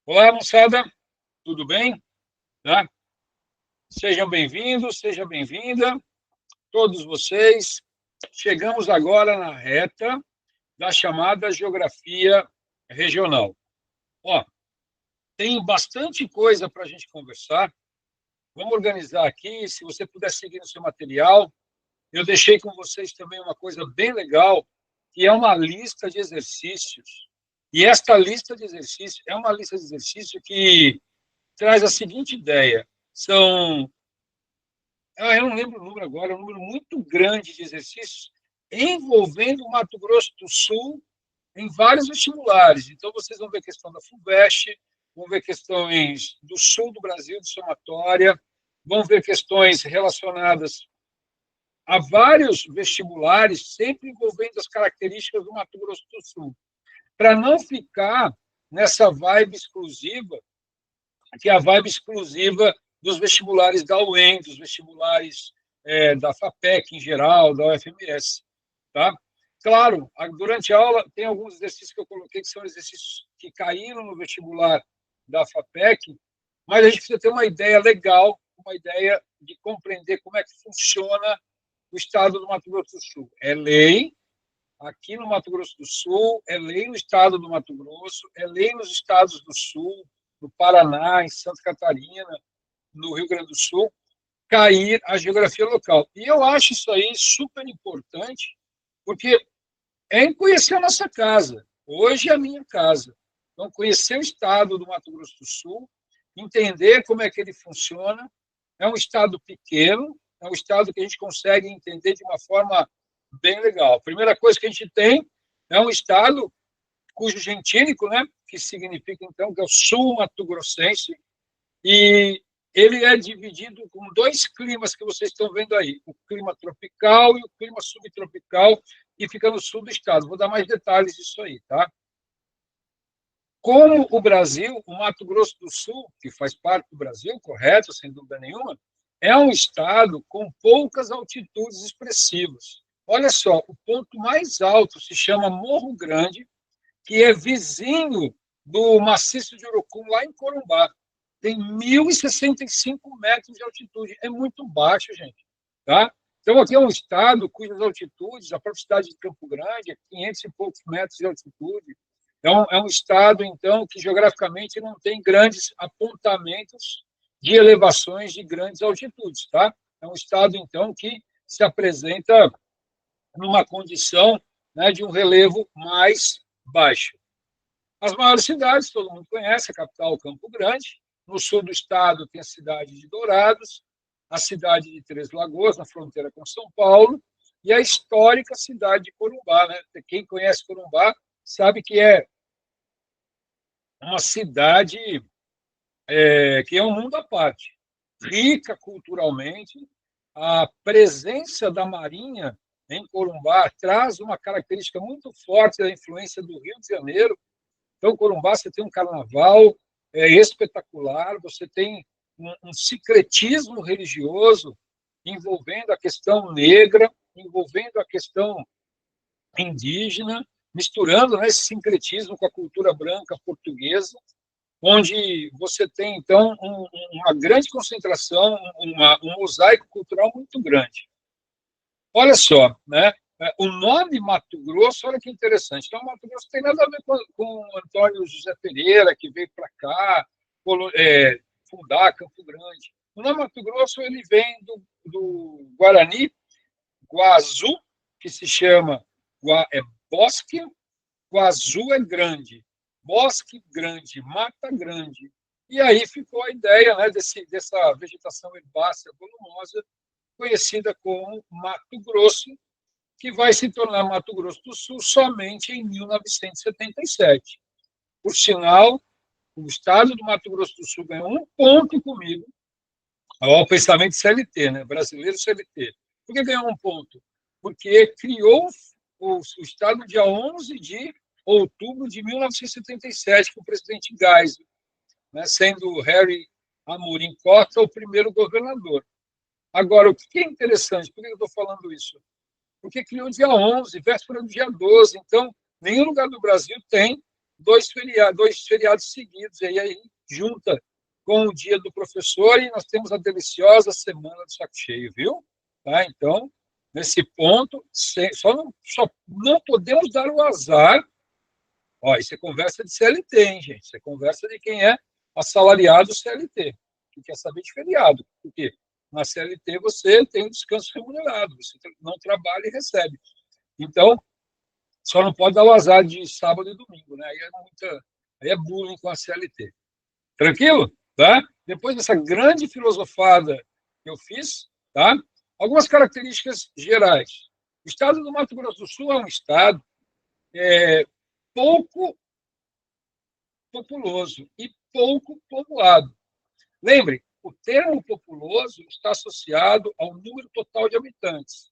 Olá, moçada, tudo bem? Tá? Sejam bem-vindos, seja bem-vinda, todos vocês. Chegamos agora na reta da chamada geografia regional. Ó, tem bastante coisa para a gente conversar. Vamos organizar aqui, se você puder seguir no seu material. Eu deixei com vocês também uma coisa bem legal, que é uma lista de exercícios. E esta lista de exercícios é uma lista de exercícios que traz a seguinte ideia: são eu não lembro o número agora, é um número muito grande de exercícios envolvendo o Mato Grosso do Sul em vários vestibulares. Então, vocês vão ver questão da FUVEST, vão ver questões do sul do Brasil, de somatória, vão ver questões relacionadas a vários vestibulares, sempre envolvendo as características do Mato Grosso do Sul. Para não ficar nessa vibe exclusiva, que é a vibe exclusiva dos vestibulares da UEM, dos vestibulares da FAPEC em geral, da UFMS. Tá? Claro, durante a aula tem alguns exercícios que eu coloquei que são exercícios que caíram no vestibular da FAPEC, mas a gente precisa ter uma ideia legal, uma ideia de compreender como é que funciona o estado do Mato Grosso do Sul. É lei aqui no Mato Grosso do Sul, é lei no estado do Mato Grosso, é lei nos estados do Sul, no Paraná, em Santa Catarina, no Rio Grande do Sul, cair a geografia local. E eu acho isso aí super importante, porque é em conhecer a nossa casa. Hoje é a minha casa. Então, conhecer o estado do Mato Grosso do Sul, entender como é que ele funciona. É um estado pequeno, é um estado que a gente consegue entender de uma forma bem legal. A primeira coisa que a gente tem é um estado cujo gentílico, né, que significa, então, que é o sul mato-grossense, e ele é dividido com dois climas que vocês estão vendo aí, o clima tropical e o clima subtropical, que fica no sul do estado. Vou dar mais detalhes disso aí, tá? Como o Brasil, o Mato Grosso do Sul, que faz parte do Brasil, correto, sem dúvida nenhuma, é um estado com poucas altitudes expressivas. Olha só, o ponto mais alto se chama Morro Grande, que é vizinho do maciço de Urucum, lá em Corumbá. Tem 1.065 metros de altitude. É muito baixo, gente. Tá? Então, aqui é um estado cujas altitudes, a própria cidade de Campo Grande, é 500 e poucos metros de altitude. É um estado, então, que geograficamente não tem grandes apontamentos de elevações de grandes altitudes. Tá? É um estado, então, que se apresenta numa condição, né, de um relevo mais baixo. As maiores cidades, todo mundo conhece, a capital, Campo Grande. No sul do estado tem a cidade de Dourados, a cidade de Três Lagoas, na fronteira com São Paulo, e a histórica cidade de Corumbá. Né? Quem conhece Corumbá sabe que é uma cidade que é um mundo à parte, rica culturalmente. A presença da Marinha em Corumbá traz uma característica muito forte da influência do Rio de Janeiro. Então, Corumbá, você tem um carnaval espetacular, você tem um sincretismo religioso envolvendo a questão negra, envolvendo a questão indígena, misturando, né, esse sincretismo com a cultura branca portuguesa, onde você tem, então, uma grande concentração, um mosaico cultural muito grande. Olha só, né? O nome Mato Grosso, olha que interessante. Então, Mato Grosso tem nada a ver com o Antônio José Pereira, que veio para cá fundar Campo Grande. O nome Mato Grosso ele vem do Guarani, Guazu, que se chama bosque, Guazu é grande, bosque grande, mata grande. E aí ficou a ideia, né, dessa vegetação herbácea volumosa, conhecida como Mato Grosso, que vai se tornar Mato Grosso do Sul somente em 1977. Por sinal, o estado do Mato Grosso do Sul ganhou um ponto comigo ao pensamento CLT, né? Brasileiro CLT. Por que ganhou um ponto? Porque criou o estado no dia 11 de outubro de 1977, com o presidente Geisel, né? Sendo Harry Amorim Costa o primeiro governador. Agora, o que é interessante, por que eu estou falando isso? Porque criou dia 11, véspera do dia 12. Então, nenhum lugar do Brasil tem dois feriados seguidos, e aí junta com o dia do professor e nós temos a deliciosa semana do saco cheio, viu? Tá? Então, nesse ponto, só não podemos dar o azar. Ó, isso é conversa de CLT, hein, gente? Isso é conversa de quem é assalariado CLT, que quer saber de feriado. Porque na CLT você tem um descanso remunerado, você não trabalha e recebe. Então, só não pode dar o azar de sábado e domingo, né? Aí é bullying com a CLT. Tranquilo? Tá? Depois dessa grande filosofada que eu fiz, tá? Algumas características gerais. O estado do Mato Grosso do Sul é um estado pouco populoso e pouco povoado. Lembre, o termo populoso está associado ao número total de habitantes.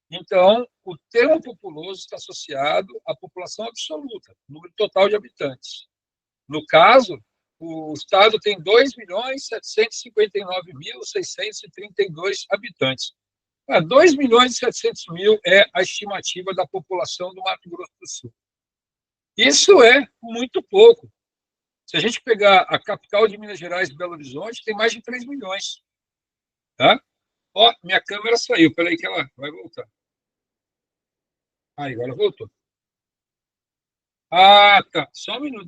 Então, o termo populoso está associado à população absoluta, número total de habitantes. No caso, o estado tem 2.759.632 habitantes. 2.700.000 é a estimativa da população do Mato Grosso do Sul. Isso é muito pouco. Se a gente pegar a capital de Minas Gerais, Belo Horizonte, tem mais de 3 milhões. Tá? Ó, minha câmera saiu, peraí que ela vai voltar. Aí, agora voltou. Ah, tá. Só um minuto,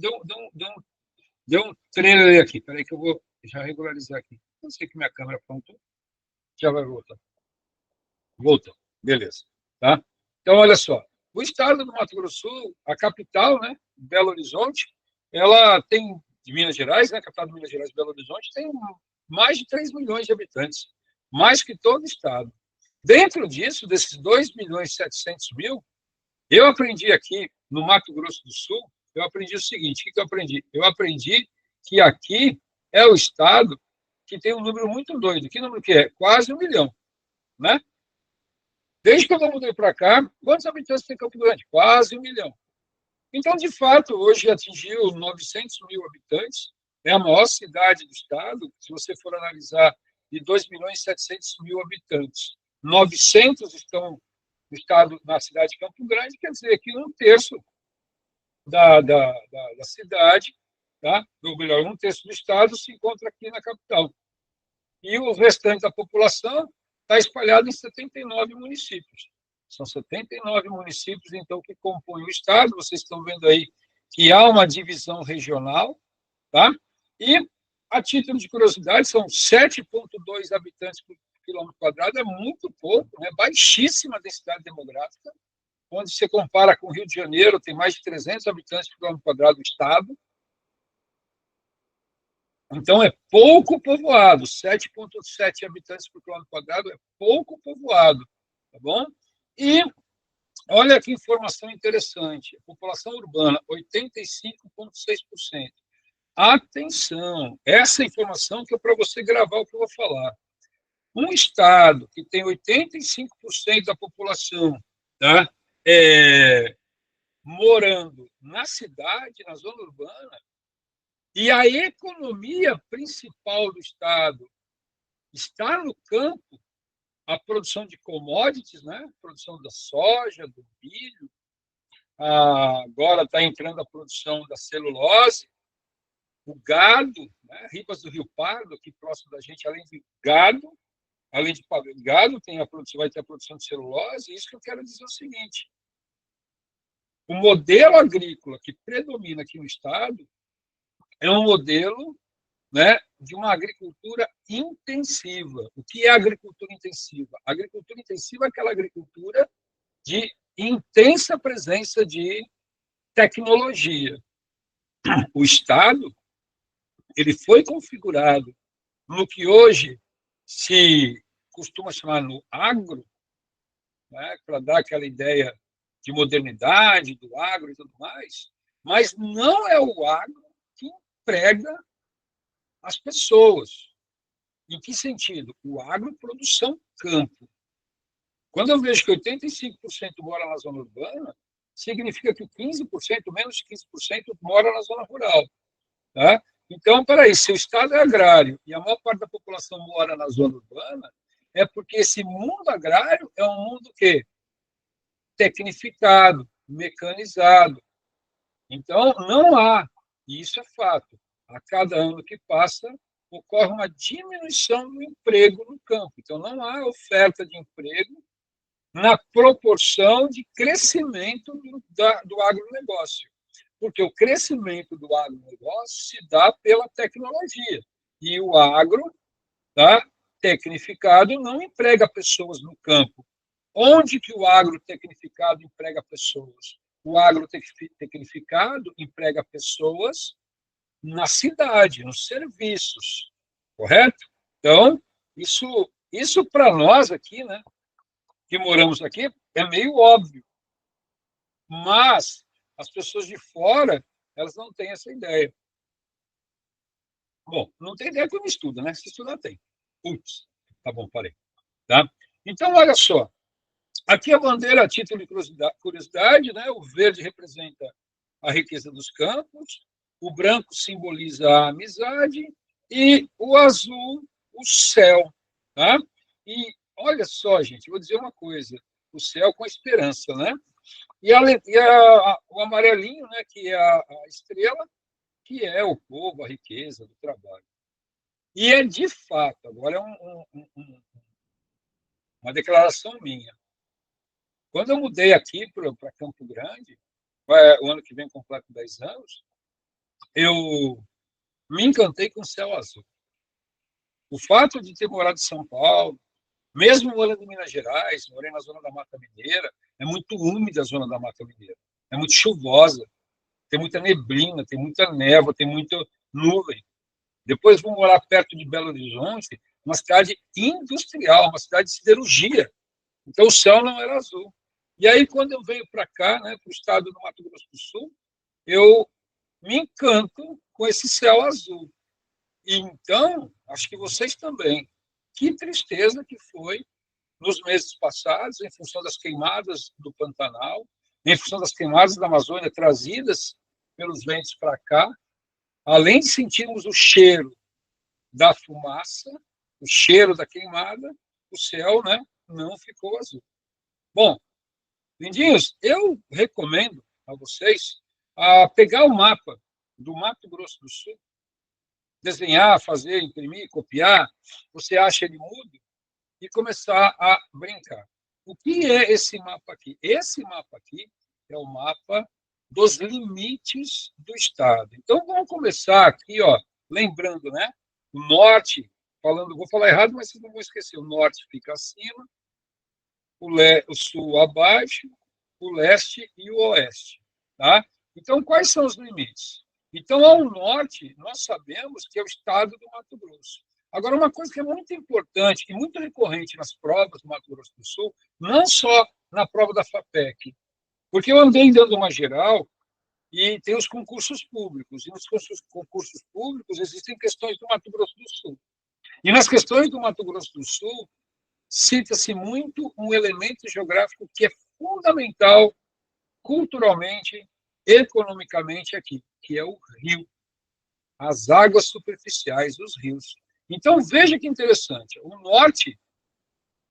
deu um trailer aqui. Peraí que eu vou já regularizar aqui. Não sei que minha câmera apontou. Já vai voltar. Voltou. Beleza. Tá? Então, olha só. O estado do Mato Grosso do Sul, a capital, né, Belo Horizonte, ela tem, de Minas Gerais, né, a capital de Minas Gerais, Belo Horizonte, tem mais de 3 milhões de habitantes, mais que todo o estado. Dentro disso, desses 2.700.000, eu aprendi aqui no Mato Grosso do Sul, eu aprendi o seguinte, o que eu aprendi? Eu aprendi que aqui é o estado que tem um número muito doido. Que número que é? Quase 1 milhão, né? Desde que eu mudei para cá, quantos habitantes tem Campo Grande? Quase 1 milhão. Então, de fato, hoje atingiu 900.000 habitantes, é a maior cidade do estado, se você for analisar, de 2.700.000 habitantes. 900 estão no estado, na cidade de Campo Grande, quer dizer que um terço da cidade, tá? Ou melhor, um terço do estado se encontra aqui na capital. E o restante da população está espalhado em 79 municípios. São 79 municípios, então, que compõem o estado. Vocês estão vendo aí que há uma divisão regional, tá? E, a título de curiosidade, são 7,2 habitantes por quilômetro quadrado, é muito pouco, né? Baixíssima densidade demográfica. Quando você compara com o Rio de Janeiro, tem mais de 300 habitantes por quilômetro quadrado do estado. Então, é pouco povoado, 7,7 habitantes por quilômetro quadrado é pouco povoado, tá bom? E olha que informação interessante, a população urbana, 85,6%. Atenção, essa informação que é para você gravar o que eu vou falar. Um estado que tem 85% da população, tá, morando na cidade, na zona urbana, e a economia principal do estado está no campo, a produção de commodities, né? A produção da soja, do milho, agora está entrando a produção da celulose, o gado, né? Ribas do Rio Pardo, aqui próximo da gente, além de gado, tem a produção, vai ter a produção de celulose. Isso que eu quero dizer é o seguinte: o modelo agrícola que predomina aqui no estado é um modelo, né, de uma agricultura intensiva. O que é agricultura intensiva? A agricultura intensiva é aquela agricultura de intensa presença de tecnologia. O Estado ele foi configurado no que hoje se costuma chamar no agro, né, para dar aquela ideia de modernidade do agro e tudo mais, mas não é o agro que emprega as pessoas. Em que sentido? O agroprodução campo. Quando eu vejo que 85% mora na zona urbana, significa que 15%, menos de 15%, mora na zona rural. Tá? Então, peraí, se o Estado é agrário e a maior parte da população mora na zona urbana, é porque esse mundo agrário é um mundo que tecnificado, mecanizado. Então, não há, e isso é fato, a cada ano que passa, ocorre uma diminuição do emprego no campo. Então, não há oferta de emprego na proporção de crescimento do agronegócio. Porque o crescimento do agronegócio se dá pela tecnologia. E o agro, tá, tecnificado não emprega pessoas no campo. Onde que o agrotecnificado emprega pessoas? O agrotecnificado emprega pessoas na cidade, nos serviços, correto? Então, isso para nós aqui, né, que moramos aqui, é meio óbvio, mas as pessoas de fora, elas não têm essa ideia. Bom, não tem ideia que não estuda, né? Se estudar, tem. Putz, tá bom, parei. Tá? Então, olha só, aqui a bandeira, a título de curiosidade, né? O verde representa a riqueza dos campos, o branco simboliza a amizade e o azul, o céu. Tá? E olha só, gente, vou dizer uma coisa: o céu com esperança, né? O amarelinho, né, que é a estrela, que é o povo, a riqueza do trabalho. E é de fato, agora é uma declaração minha. Quando eu mudei aqui para Campo Grande, o ano que vem completo 10 anos, eu me encantei com o céu azul. O fato de ter morado em São Paulo, mesmo morando em Minas Gerais, morei na zona da Mata Mineira, é muito úmida a zona da Mata Mineira, é muito chuvosa, tem muita neblina, tem muita névoa, tem muita nuvem. Depois vou morar perto de Belo Horizonte, uma cidade industrial, uma cidade de siderurgia. Então o céu não era azul. E aí, quando eu venho para cá, né, para o estado do Mato Grosso do Sul, eu me encanto com esse céu azul. E então, acho que vocês também. Que tristeza que foi nos meses passados, em função das queimadas do Pantanal, em função das queimadas da Amazônia trazidas pelos ventos para cá, além de sentirmos o cheiro da fumaça, o cheiro da queimada, o céu, né, não ficou azul. Bom, lindinhos, eu recomendo a vocês pegar o mapa do Mato Grosso do Sul, desenhar, fazer, imprimir, copiar, você acha ele mudo, e começar a brincar. O que é esse mapa aqui? Esse mapa aqui é o mapa dos limites do Estado. Então, vamos começar aqui, ó, lembrando, né? O norte, vou falar errado, mas vocês não vão esquecer, o norte fica acima, o sul abaixo, o leste e o oeste. Tá? Então, quais são os limites? Então, ao norte, nós sabemos que é o estado do Mato Grosso. Agora, uma coisa que é muito importante e muito recorrente nas provas do Mato Grosso do Sul, não só na prova da FAPEC, porque eu andei dando uma geral e tem os concursos públicos, e nos concursos públicos existem questões do Mato Grosso do Sul. E nas questões do Mato Grosso do Sul, cita-se muito um elemento geográfico que é fundamental culturalmente, economicamente aqui, que é o rio, as águas superficiais dos rios. Então, veja que interessante, o norte,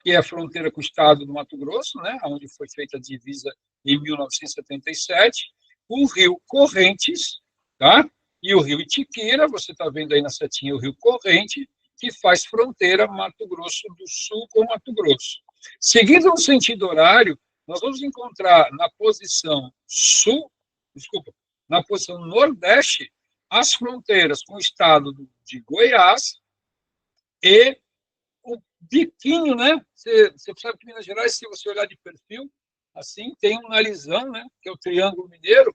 que é a fronteira com o estado do Mato Grosso, né, onde foi feita a divisa em 1977, o rio Correntes, tá? E o rio Itiquira, você está vendo aí na setinha o rio Corrente, que faz fronteira Mato Grosso do Sul com Mato Grosso. Seguindo no sentido horário, nós vamos encontrar na posição sul, desculpa, na posição nordeste, as fronteiras com o estado de Goiás e o biquinho, né? Você sabe que Minas Gerais, se você olhar de perfil, assim, tem um narizão, né? Que é o Triângulo Mineiro,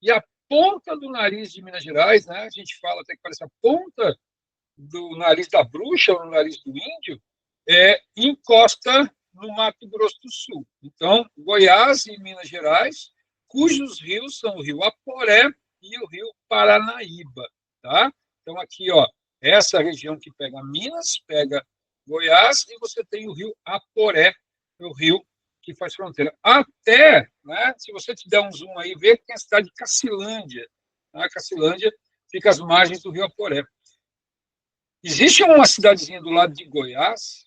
e a ponta do nariz de Minas Gerais, né? A gente fala até que parece a ponta do nariz da bruxa ou no nariz do índio, encosta no Mato Grosso do Sul. Então, Goiás e Minas Gerais, cujos rios são o rio Aporé e o rio Paranaíba, tá? Então, aqui, ó, essa região que pega Minas, pega Goiás, e você tem o rio Aporé, o rio que faz fronteira. Até, né, se você te der um zoom aí, vê que tem a cidade de Cacilândia. Tá? Cacilândia fica às margens do rio Aporé. Existe uma cidadezinha do lado de Goiás,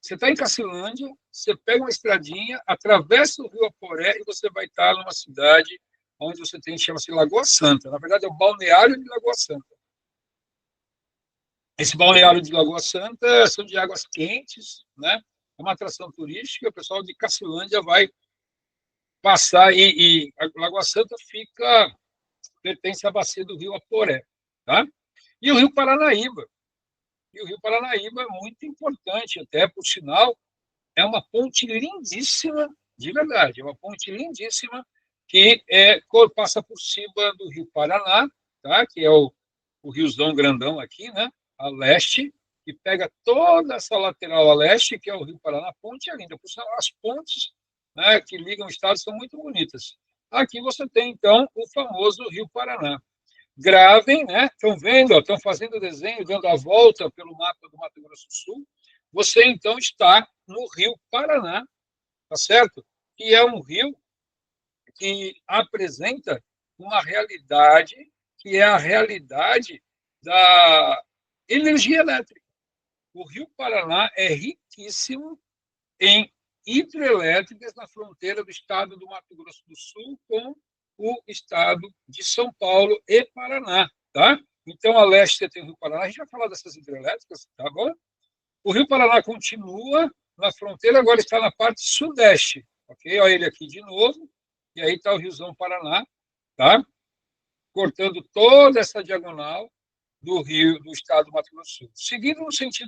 você está em Cacilândia, você pega uma estradinha, atravessa o rio Aporé e você vai estar numa cidade onde você tem, chama-se Lagoa Santa. Na verdade, é o balneário de Lagoa Santa. Esse balneário de Lagoa Santa são de águas quentes, né? É uma atração turística, o pessoal de Cacilândia vai passar, e a Lagoa Santa pertence à bacia do rio Aporé, tá? E o rio Paranaíba. E o rio Paranaíba é muito importante, até, por sinal, é uma ponte lindíssima, de verdade, é uma ponte lindíssima que passa por cima do rio Paraná, tá? Que é o riozão grandão aqui, né? A leste, e pega toda essa lateral a leste, que é o rio Paraná. A ponte é linda, por sinal, as pontes, né, que ligam estados são muito bonitas. Aqui você tem, então, o famoso rio Paraná. Gravem, né? Estão vendo, estão fazendo o desenho, dando a volta pelo mapa do Mato Grosso do Sul. Você, então, está no rio Paraná, tá certo? Que é um rio que apresenta uma realidade que é a realidade da energia elétrica. O rio Paraná é riquíssimo em hidrelétricas na fronteira do estado do Mato Grosso do Sul com o estado de São Paulo e Paraná, tá? Então, a leste você tem o Rio Paraná, a gente vai falar dessas hidrelétricas, tá bom? O Rio Paraná continua na fronteira, agora está na parte sudeste, ok? Olha ele aqui de novo, e aí está o Riozão Paraná, tá? Cortando toda essa diagonal do rio, do estado do Mato Grosso do Sul. Seguindo no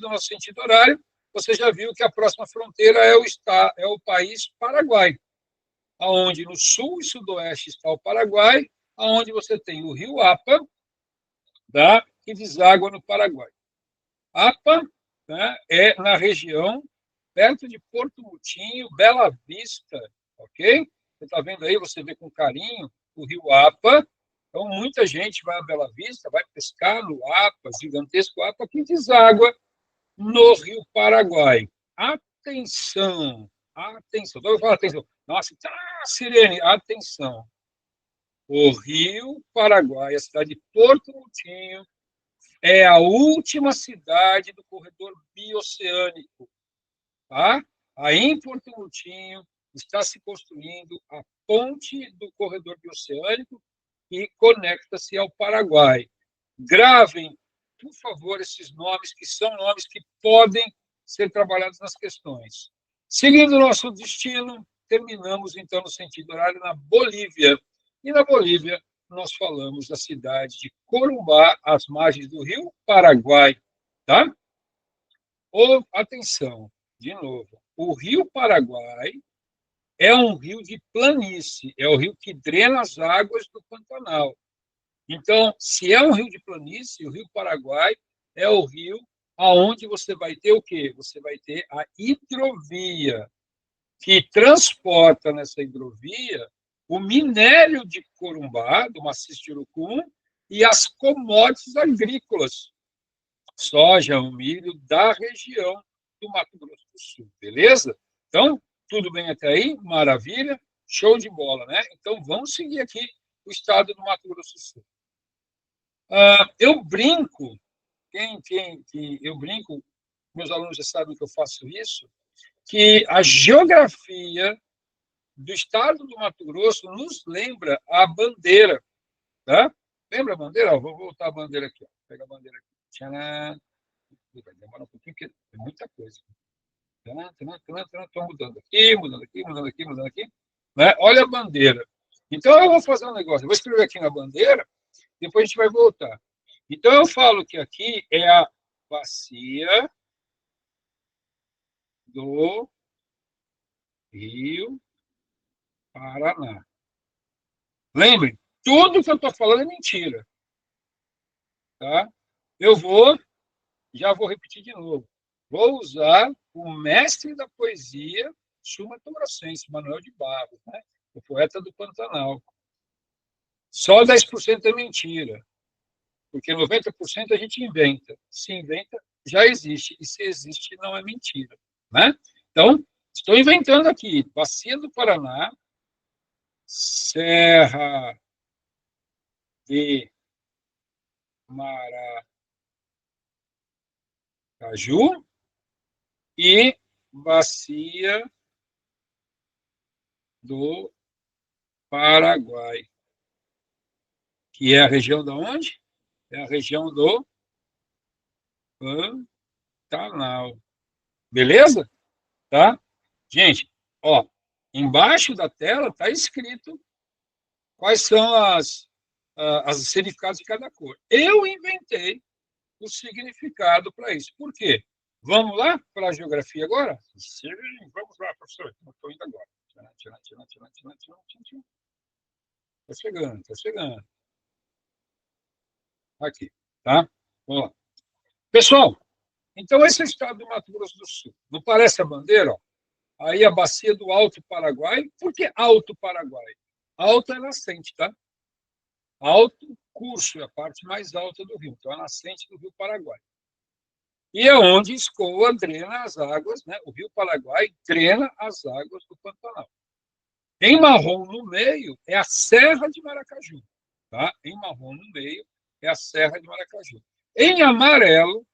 nosso sentido horário, você já viu que a próxima fronteira é o país Paraguai, aonde no sul e sudoeste está o Paraguai, aonde você tem o rio Apa, tá? Que deságua no Paraguai. Apa, né, é na região perto de Porto Mutinho, Bela Vista, ok? Você está vendo aí, você vê com carinho o rio Apa. Então, muita gente vai a Bela Vista, vai pescar no Apa, gigantesco Apa, que deságua no rio Paraguai. Atenção, atenção. Então, eu falo atenção. Nossa, tá, Sirene, atenção. O rio Paraguai, a cidade de Porto Mutinho, é a última cidade do corredor bioceânico. Tá? Aí, em Porto Mutinho, está se construindo a ponte do corredor bioceânico que conecta-se ao Paraguai. Gravem, por favor, esses nomes, que são nomes que podem ser trabalhados nas questões. Seguindo o nosso destino, terminamos, então, no sentido horário, na Bolívia. E na Bolívia, nós falamos da cidade de Corumbá, às margens do rio Paraguai. Tá? Atenção, de novo, o rio Paraguai é um rio de planície, é o rio que drena as águas do Pantanal. Então, se é um rio de planície, o rio Paraguai é o rio aonde você vai ter o quê? Você vai ter a hidrovia, que transporta nessa hidrovia o minério de Corumbá, do maciço de Urucum, e as commodities agrícolas, soja, o milho, da região do Mato Grosso do Sul, beleza? Então, tudo bem até aí? Maravilha, show de bola, né? Então, vamos seguir aqui o estado do Mato Grosso do Sul. Eu brinco, eu brinco, meus alunos já sabem que eu faço isso, que a geografia do estado do Mato Grosso nos lembra a bandeira, tá? Lembra a bandeira? Vou voltar a bandeira aqui. Pega a bandeira aqui. Tcharam. Vai demorar um pouquinho, porque é muita coisa. Estou mudando aqui, mudando aqui, mudando aqui, mudando aqui. Né? Olha a bandeira. Então, eu vou fazer um negócio. Eu vou escrever aqui na bandeira, depois a gente vai voltar. Então, eu falo que aqui é a bacia do Rio Paraná. Lembrem, tudo que eu estou falando é mentira. Tá? Eu já vou repetir de novo. Vou usar o mestre da poesia sul-mato-grossense, Manuel de Barros, né? O poeta do Pantanal. Só 10% é mentira, porque 90% a gente inventa. Se inventa, já existe. E se existe, não é mentira. Né? Então, estou inventando aqui. Bacia do Paraná, Serra de Maracaju e Bacia do Paraguai. que é a região da onde? É a região do Pantanal. Beleza? Tá? Gente, ó, embaixo da tela está escrito quais são as significados de cada cor. Eu inventei o significado para isso. Por quê? Vamos lá para a geografia agora? Sim, vamos lá, professor. Estou indo agora. Está chegando, está chegando. Aqui, tá? Vamos lá. Pessoal, então esse é o estado do Mato Grosso do Sul. Não parece a bandeira? Ó? Aí a bacia do Alto Paraguai. Por que Alto Paraguai? Alto é nascente, tá? Alto curso é a parte mais alta do rio. Então, é a nascente do rio Paraguai. E é onde escoa, drena as águas, né? O rio Paraguai drena as águas do Pantanal. Em marrom no meio é a Serra de Maracaju. Tá? Em marrom no meio é a Serra de Maracaju. Em amarelo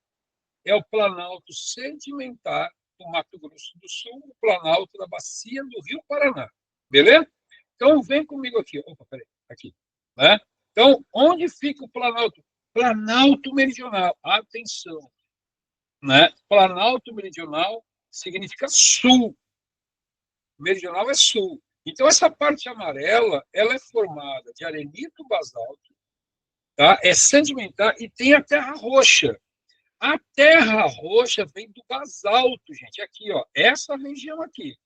é o Planalto Sedimentar do Mato Grosso do Sul, o Planalto da Bacia do Rio Paraná. Beleza? Então, vem comigo aqui. Opa, peraí. Aqui. Né? Então, onde fica o Planalto? Planalto Meridional. Atenção. Né? Planalto Meridional significa sul. Meridional é sul. Então, essa parte amarela, ela é formada de arenito basalto, tá? É sedimentar e tem a terra roxa. A terra roxa vem do basalto, gente. Aqui, ó, essa região aqui.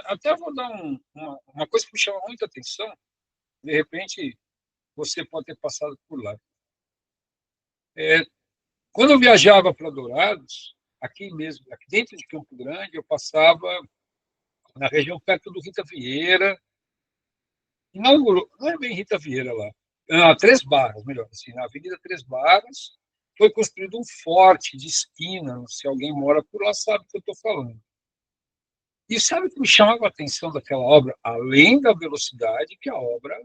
Até vou dar uma coisa que me chama muita atenção. De repente, você pode ter passado por lá. Quando eu viajava para Dourados, aqui mesmo, aqui dentro de Campo Grande, eu passava na região perto do Rita Vieira. Inaugurou, não é bem Rita Vieira lá, Três Barras, melhor assim, na Avenida Três Barras, foi construído um forte de esquina. Se alguém mora por lá, sabe o que eu estou falando. E sabe o que me chamava a atenção daquela obra? Além da velocidade, que a obra,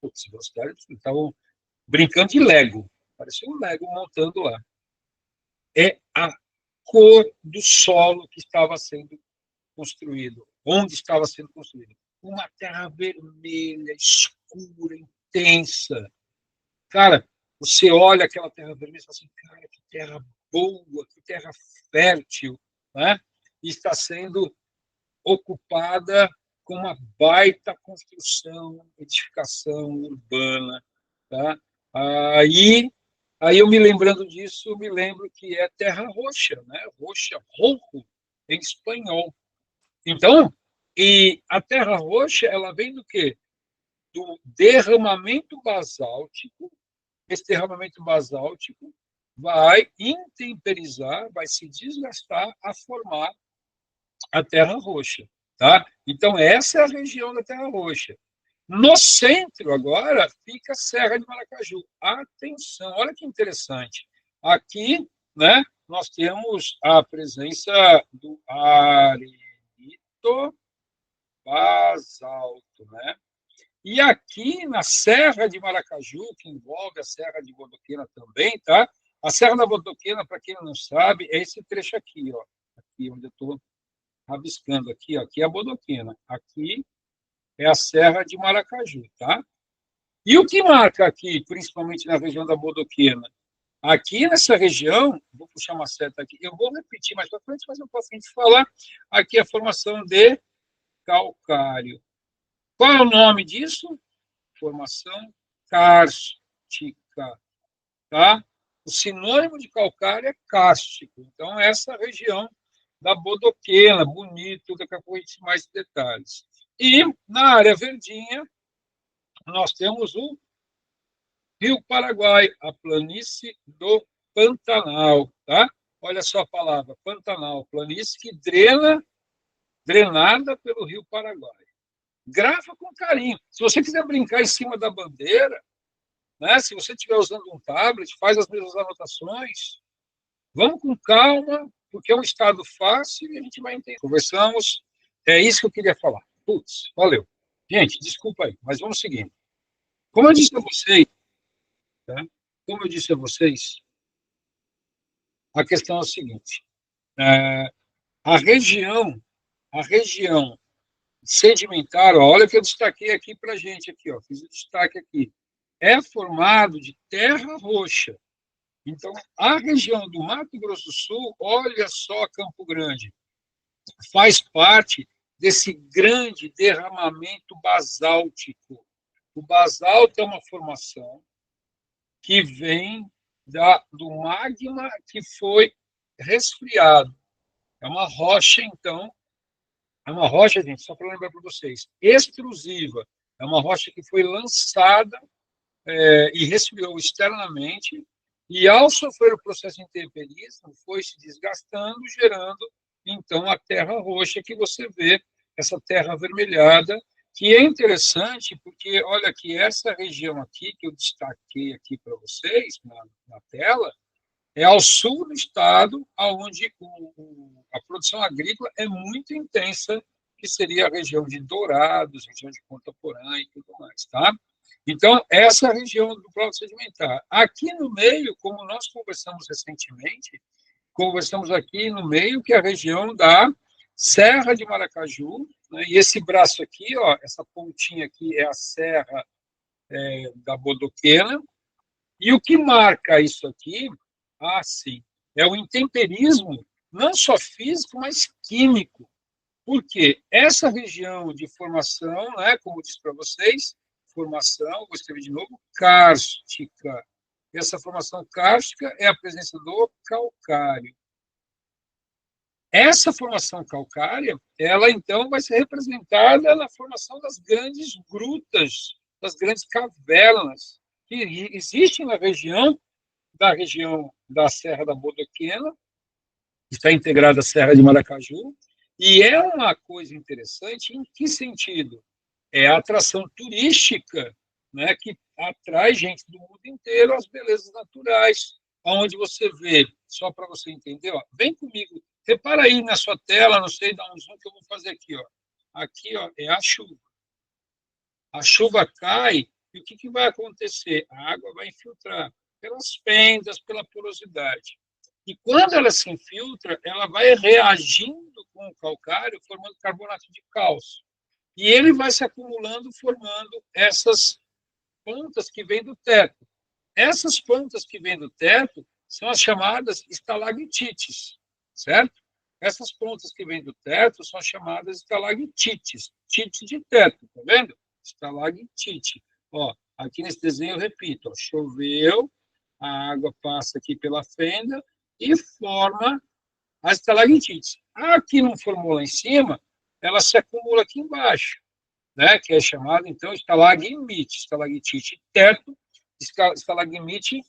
putz, velocidade, estavam brincando de Lego, parecia um Lego montando lá. É a cor do solo que estava sendo construído, onde estava sendo construído. Uma terra vermelha, escura, intensa. Cara, você olha aquela terra vermelha e fala assim, cara, que terra boa, que terra fértil, né? E está sendo ocupada com uma baita construção, edificação urbana, tá? Aí eu me lembrando disso, eu me lembro que é terra roxa, né? Roxa, rojo, em espanhol. Então, e a terra roxa, ela vem do quê? Do derramamento basáltico. Esse derramamento basáltico vai intemperizar, vai se desgastar a formar a terra roxa, tá? Então, essa é a região da terra roxa. No centro, agora, fica a Serra de Maracaju. Atenção, olha que interessante. Aqui, né, nós temos a presença do arenito basalto, né? E aqui na Serra de Maracaju, que envolve a Serra de Bodoquena também, tá? A Serra da Bodoquena, para quem não sabe, é esse trecho aqui, ó. Aqui onde eu estou rabiscando aqui, ó. Aqui é a Bodoquena. Aqui é a Serra de Maracaju, tá? E o que marca aqui, principalmente na região da Bodoquena? Aqui nessa região, vou puxar uma seta aqui, eu vou repetir mais para frente, mas eu posso falar, aqui é a formação de calcário. Qual é o nome disso? Formação kárstica, tá? O sinônimo de calcário é kárstico. Então, essa região da Bodoquena, bonito, daqui a pouco a gente mais detalhes. E na área verdinha, nós temos o Rio Paraguai, a planície do Pantanal, tá? Olha só a palavra, Pantanal, planície que drenada pelo Rio Paraguai. Grava com carinho. Se você quiser brincar em cima da bandeira, né? Se você estiver usando um tablet, faz as mesmas anotações. Vamos com calma, porque é um estado fácil e a gente vai entender. Conversamos, é isso que eu queria falar. Putz, valeu. Gente, desculpa aí, mas vamos seguindo. Como eu disse a vocês, tá? Como eu disse a vocês, a questão é a seguinte: é, a região sedimentar, ó, olha o que eu destaquei aqui para a gente aqui, ó, fiz o destaque aqui. é formado de terra roxa. Então, a região do Mato Grosso do Sul, olha só Campo Grande, faz parte desse grande derramamento basáltico. O basalto é uma formação que vem do magma que foi resfriado. É uma rocha, então, é uma rocha, gente, só para lembrar para vocês, extrusiva. É uma rocha que foi lançada e resfriou externamente, e ao sofrer o processo de intemperismo, foi se desgastando, gerando, então, a terra roxa que você vê, essa terra avermelhada, que é interessante, porque, olha aqui, essa região aqui, que eu destaquei aqui para vocês, na tela, é ao sul do estado, onde a produção agrícola é muito intensa, que seria a região de Dourados, região de Ponta Porã e tudo mais, tá? Então, essa é a região do Planalto Sedimentar. Aqui no meio, como nós conversamos recentemente, conversamos aqui no meio, que é a região da Serra de Maracaju, né? E esse braço aqui, ó, essa pontinha aqui é a Serra da Bodoquena, e o que marca isso aqui, sim, é o intemperismo, não só físico, mas químico. Porque essa região de formação, né, como eu disse para vocês, formação, vou escrever de novo, kárstica. Essa formação kárstica é a presença do calcário. Essa formação calcária, ela então vai ser representada na formação das grandes grutas, das grandes cavernas que existem na região da Serra da Bodoquena, que está integrada à Serra de Maracaju, e é uma coisa interessante em que sentido? É a atração turística, né, que atrai gente do mundo inteiro às belezas naturais, onde você vê, só para você entender, ó, vem comigo, repara aí na sua tela, não sei, dá um zoom que eu vou fazer aqui, ó. Aqui, ó, é a chuva. A chuva cai, e o que vai acontecer? A água vai infiltrar pelas fendas, pela porosidade. E quando ela se infiltra, ela vai reagindo com o calcário, formando carbonato de cálcio. E ele vai se acumulando, formando essas pontas que vêm do teto. Essas pontas que vêm do teto são as chamadas estalactites, certo? Essas pontas que vêm do teto são chamadas estalactites, tite de teto, tá vendo? Estalactite. Ó, aqui nesse desenho eu repito, ó, choveu, a água passa aqui pela fenda e forma as estalactites. A que não formou lá em cima, ela se acumula aqui embaixo, né? Que é chamada, então, estalagmite, estalactite teto, estalagmite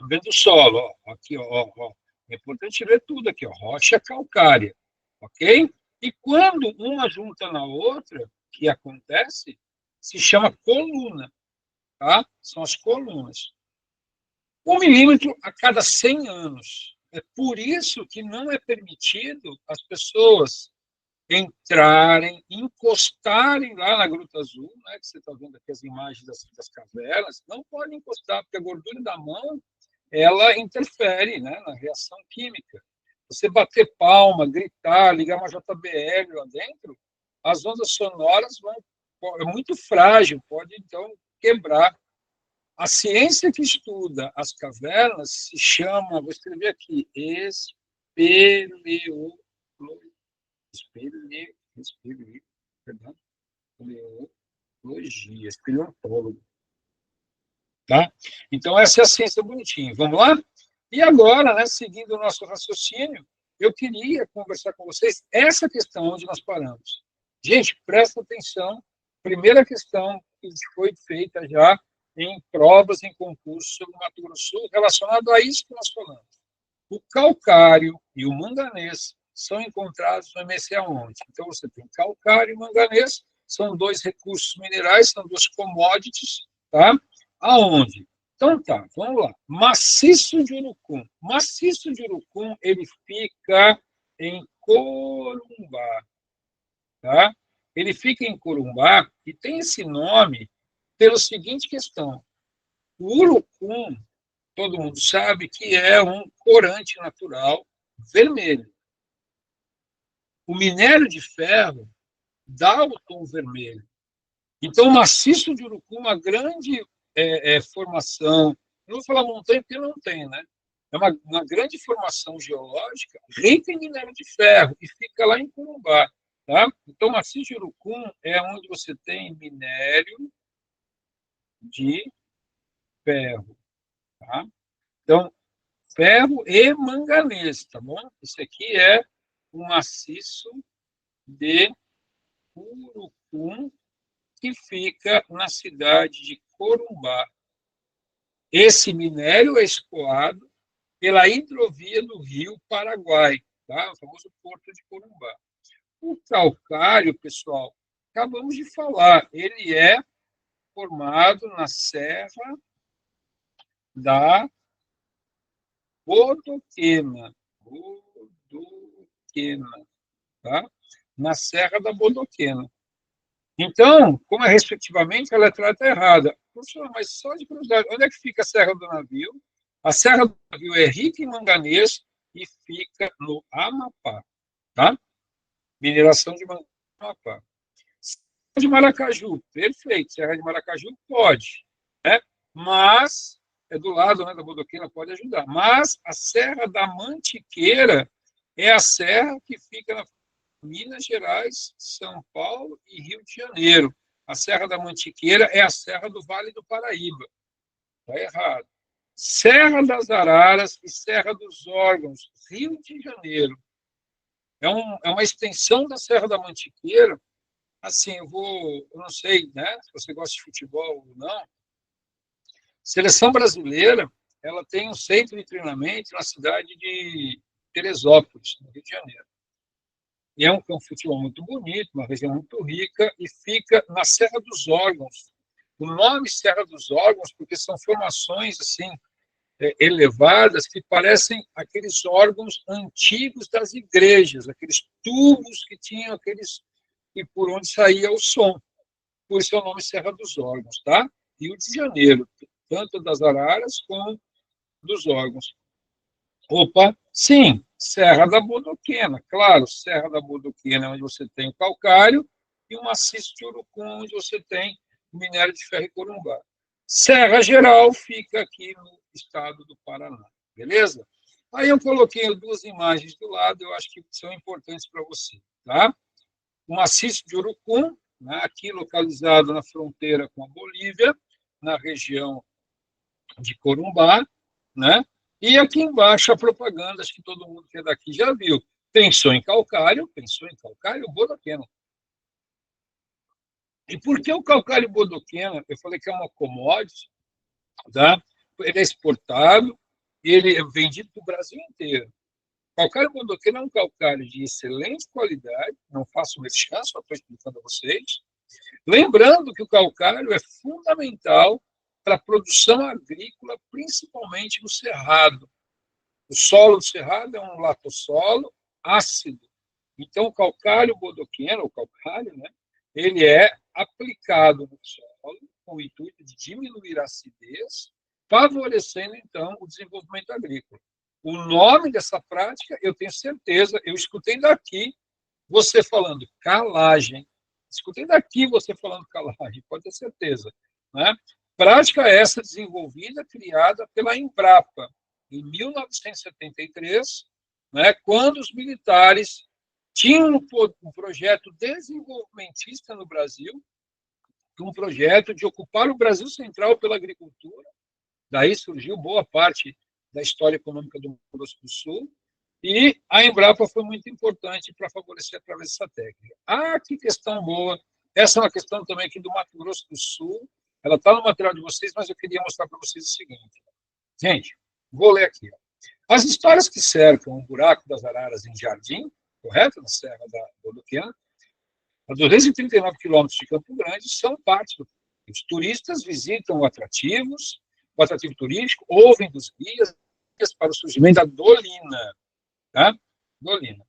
vem do solo, ó, aqui, ó. É importante ver tudo aqui, ó, rocha calcária, ok? E quando uma junta na outra, que acontece, se chama coluna, tá? São as colunas. 1 milímetro a cada 100 anos. É por isso que não é permitido as pessoas entrarem, encostarem lá na Gruta Azul, né, que você está vendo aqui as imagens das cavernas, não podem encostar, porque a gordura da mão ela interfere, né, na reação química. Você bater palma, gritar, ligar uma JBL lá dentro, as ondas sonoras é muito frágil, pode então quebrar. A ciência que estuda as cavernas se chama, vou escrever aqui, espeleologia, espeleontólogo. Tá? Então, essa é a ciência bonitinha. Vamos lá? E agora, né, seguindo o nosso raciocínio, eu queria conversar com vocês essa questão onde nós paramos. Gente, presta atenção. Primeira questão que foi feita já em provas, em concursos sobre o Mato Grosso do Sul, relacionado a isso que nós falamos. O calcário e o manganês são encontrados no MSA onde? Então, você tem calcário e manganês, são dois recursos minerais, são duas commodities, tá? Aonde? Então tá, vamos lá. Maciço de Urucum. Maciço de Urucum, ele fica em Corumbá, tá? Ele fica em Corumbá e tem esse nome pela seguinte questão. O urucum, todo mundo sabe que é um corante natural vermelho. O minério de ferro dá o tom vermelho. Então, o maciço de Urucum, uma grande formação, não vou falar montanha porque não tem, né? É uma grande formação geológica rica em minério de ferro e fica lá em Corumbá, tá? Então, o maciço de Urucum é onde você tem minério de ferro, tá? Então, ferro e manganês, tá bom? Isso aqui é o maciço de Urucum, que fica na cidade de Corumbá. Esse minério é escoado pela hidrovia do Rio Paraguai, tá? O famoso Porto de Corumbá. O calcário, pessoal, acabamos de falar, ele é formado na Serra da Bodoquena. Bodoquena, tá? Na Serra da Bodoquena. Então, como é respectivamente, a letra está errada. Professor, mas só de curiosidade, onde é que fica a Serra do Navio? A Serra do Navio é rica em manganês e fica no Amapá, tá? Mineração de manganês no Amapá. Serra de Maracaju, perfeito. Serra de Maracaju pode, né? Mas é do lado, né, da Bodoquena, pode ajudar. Mas a Serra da Mantiqueira é a serra que fica na Minas Gerais, São Paulo e Rio de Janeiro. A Serra da Mantiqueira é a Serra do Vale do Paraíba. Está errado. Serra das Araras e Serra dos Órgãos, Rio de Janeiro. É uma extensão da Serra da Mantiqueira. Assim, eu não sei, né, se você gosta de futebol ou não. Seleção brasileira, ela tem um centro de treinamento na cidade de Teresópolis, no Rio de Janeiro. E é um campo de futebol muito bonito, uma região muito rica, e fica na Serra dos Órgãos. O nome Serra dos Órgãos, porque são formações assim elevadas que parecem aqueles órgãos antigos das igrejas, aqueles tubos que tinham aqueles e por onde saía o som. Por isso é o nome Serra dos Órgãos, tá? Rio de Janeiro, tanto das Araras como dos Órgãos. Opa, sim, Serra da Bodoquena, claro, Serra da Bodoquena, onde você tem o calcário, e o maciço de Urucum, onde você tem o minério de ferro e corumbá. Serra Geral fica aqui no estado do Paraná, beleza? Aí eu coloquei duas imagens do lado, eu acho que são importantes para você, tá? O maciço de Urucum, né, aqui localizado na fronteira com a Bolívia, na região de Corumbá, né? E aqui embaixo a propaganda, acho que todo mundo que é daqui já viu. Pensou em calcário, bodoquena. E por que o calcário bodoquena? Eu falei que é uma commodity, tá? Ele é exportado, ele é vendido para o Brasil inteiro. O calcário bodoquena é um calcário de excelente qualidade, não faço merchan, só estou explicando a vocês. Lembrando que o calcário é fundamental para a produção agrícola, principalmente no Cerrado. O solo do Cerrado é um latossolo ácido. Então, o calcário bodoqueno, o calcário, né, ele é aplicado no solo com o intuito de diminuir a acidez, favorecendo, então, o desenvolvimento agrícola. O nome dessa prática, eu tenho certeza, eu escutei daqui você falando calagem, escutei daqui você falando calagem, pode ter certeza. Né? Prática essa desenvolvida, criada pela Embrapa, em 1973, né, quando os militares tinham um projeto desenvolvimentista no Brasil, um projeto de ocupar o Brasil Central pela agricultura. Daí surgiu boa parte da história econômica do Mato Grosso do Sul, e a Embrapa foi muito importante para favorecer através dessa técnica. Ah, que questão boa! Essa é uma questão também aqui do Mato Grosso do Sul. Ela está no material de vocês, mas eu queria mostrar para vocês o seguinte. Gente, vou ler aqui. As histórias que cercam o buraco das Araras em Jardim, correto? Na Serra da Bodoquena, a 239 quilômetros de Campo Grande, são parte do. Os turistas visitam o atrativo turístico, ouvem dos guias para o surgimento da dolina. Tá? Dolina.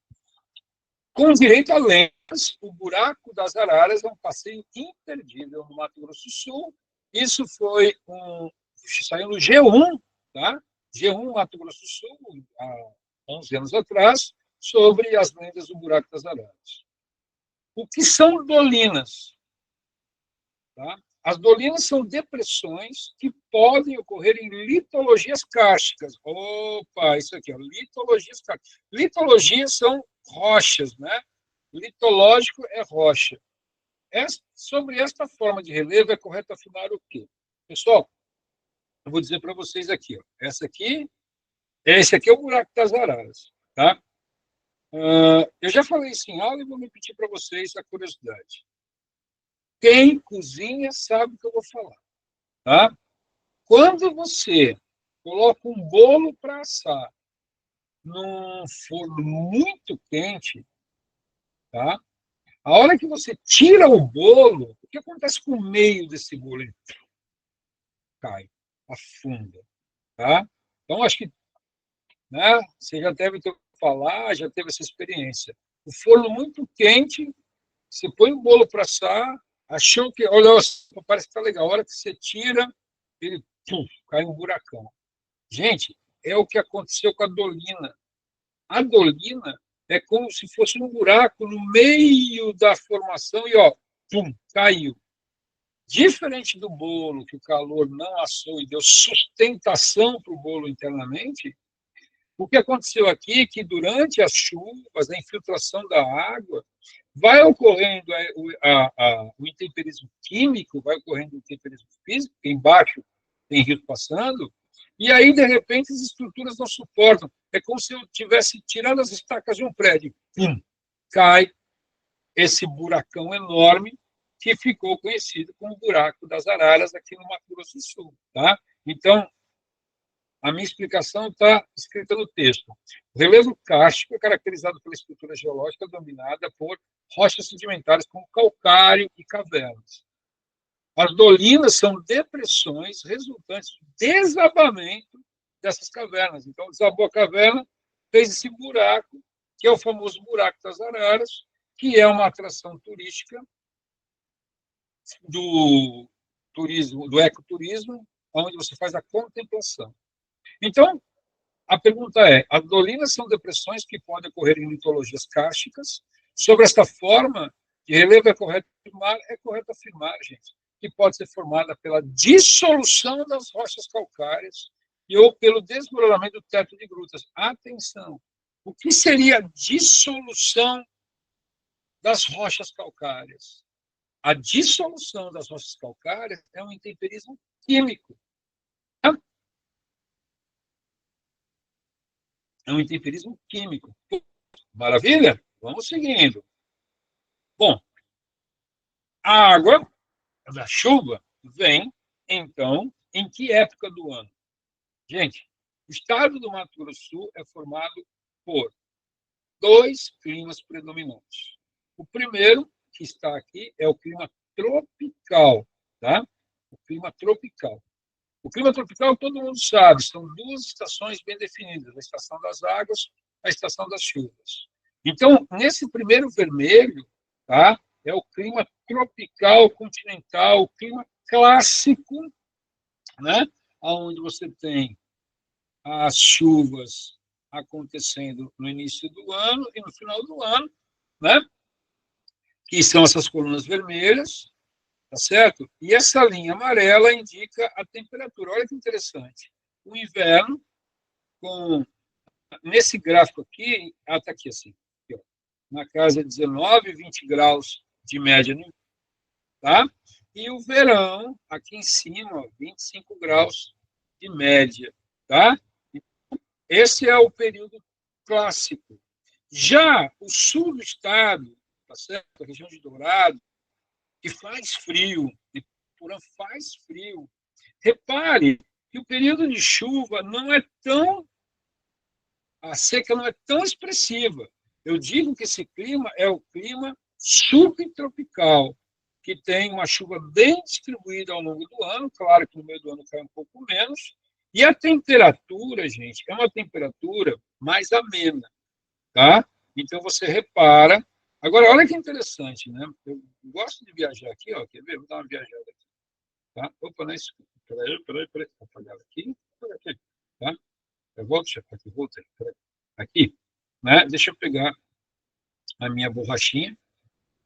Com direito a lendas, o Buraco das Araras é um passeio imperdível no Mato Grosso do Sul. Isso saiu no G1, tá? G1 Mato Grosso do Sul, há 11 anos atrás, sobre as lendas do Buraco das Araras. O que são dolinas? Tá? As dolinas são depressões que podem ocorrer em litologias kársticas. Opa, isso aqui, ó, litologias kársticas. Litologias são rochas, né? Litológico é rocha. Sobre esta forma de relevo, é correto afirmar o quê? Pessoal, eu vou dizer para vocês aqui, ó. Esse aqui é o buraco das araras, tá? Eu já falei isso em aula e vou repetir para vocês a curiosidade. Quem cozinha sabe o que eu vou falar, tá? Quando você coloca um bolo para assar num forno muito quente, tá? A hora que você tira o bolo, o que acontece com o meio desse bolo? Ele cai, afunda, tá? Então, acho que, né, você já deve ter falar, já teve essa experiência. O forno muito quente, você põe o bolo para assar, achou que, olha, parece que está legal. A hora que você tira, ele cai um buracão. Gente, é o que aconteceu com a dolina. A dolina é como se fosse um buraco no meio da formação e, ó, caiu. Diferente do bolo, que o calor não assou e deu sustentação para o bolo internamente, o que aconteceu aqui é que durante as chuvas, a infiltração da água, vai ocorrendo o intemperismo químico, vai ocorrendo o intemperismo físico, embaixo tem rio passando, e aí, de repente, as estruturas não suportam. É como se eu estivesse tirando as estacas de um prédio. Cai esse buracão enorme que ficou conhecido como buraco das araras aqui no Mato Grosso do Sul. Tá? Então, a minha explicação está escrita no texto. O relevo kárstico é caracterizado pela estrutura geológica dominada por rochas sedimentares como calcário e cavernas. As dolinas são depressões resultantes do desabamento dessas cavernas. Então, desabou a caverna, fez esse buraco, que é o famoso buraco das araras, que é uma atração turística do turismo, do ecoturismo, onde você faz a contemplação. Então, a pergunta é: as dolinas são depressões que podem ocorrer em litologias kársticas? Sobre esta forma de relevo é correto afirmar, gente, que pode ser formada pela dissolução das rochas calcárias e ou pelo desmoronamento do teto de grutas. Atenção! O que seria a dissolução das rochas calcárias? A dissolução das rochas calcárias é um intemperismo químico. É um intemperismo químico. Maravilha? Vamos seguindo. Bom, a água da chuva vem, então, em que época do ano? Gente, o estado do Mato Grosso do Sul é formado por dois climas predominantes. O primeiro, que está aqui, é o clima tropical, tá? O clima tropical. O clima tropical, todo mundo sabe, são duas estações bem definidas, a estação das águas, a estação das chuvas. Então, nesse primeiro vermelho, tá, é o clima tropical continental, o clima clássico, né, onde você tem as chuvas acontecendo no início do ano e no final do ano, né, que são essas colunas vermelhas, tá certo? E essa linha amarela indica a temperatura. Olha que interessante. O inverno, nesse gráfico aqui, está aqui assim, aqui, ó, na casa de 19, 20 graus de média, tá? E o verão, aqui em cima, ó, 25 graus de média, tá? Esse é o período clássico. Já o sul do estado, tá certo? A região de Dourado, que faz frio, Porã faz frio. Repare que o período de chuva não é tão. A seca não é tão expressiva. Eu digo que esse clima é o clima subtropical, que tem uma chuva bem distribuída ao longo do ano, claro que no meio do ano cai um pouco menos, e a temperatura, gente, é uma temperatura mais amena, tá? Então você repara. Agora, olha que interessante, né? Eu gosto de viajar aqui, ó, quer ver? Vou dar uma viajada aqui. Tá? Opa, não é isso. Peraí. Vou apagar aqui. Tá? Eu volto, chefe, aqui, voltei. Aqui, né? Deixa eu pegar a minha borrachinha,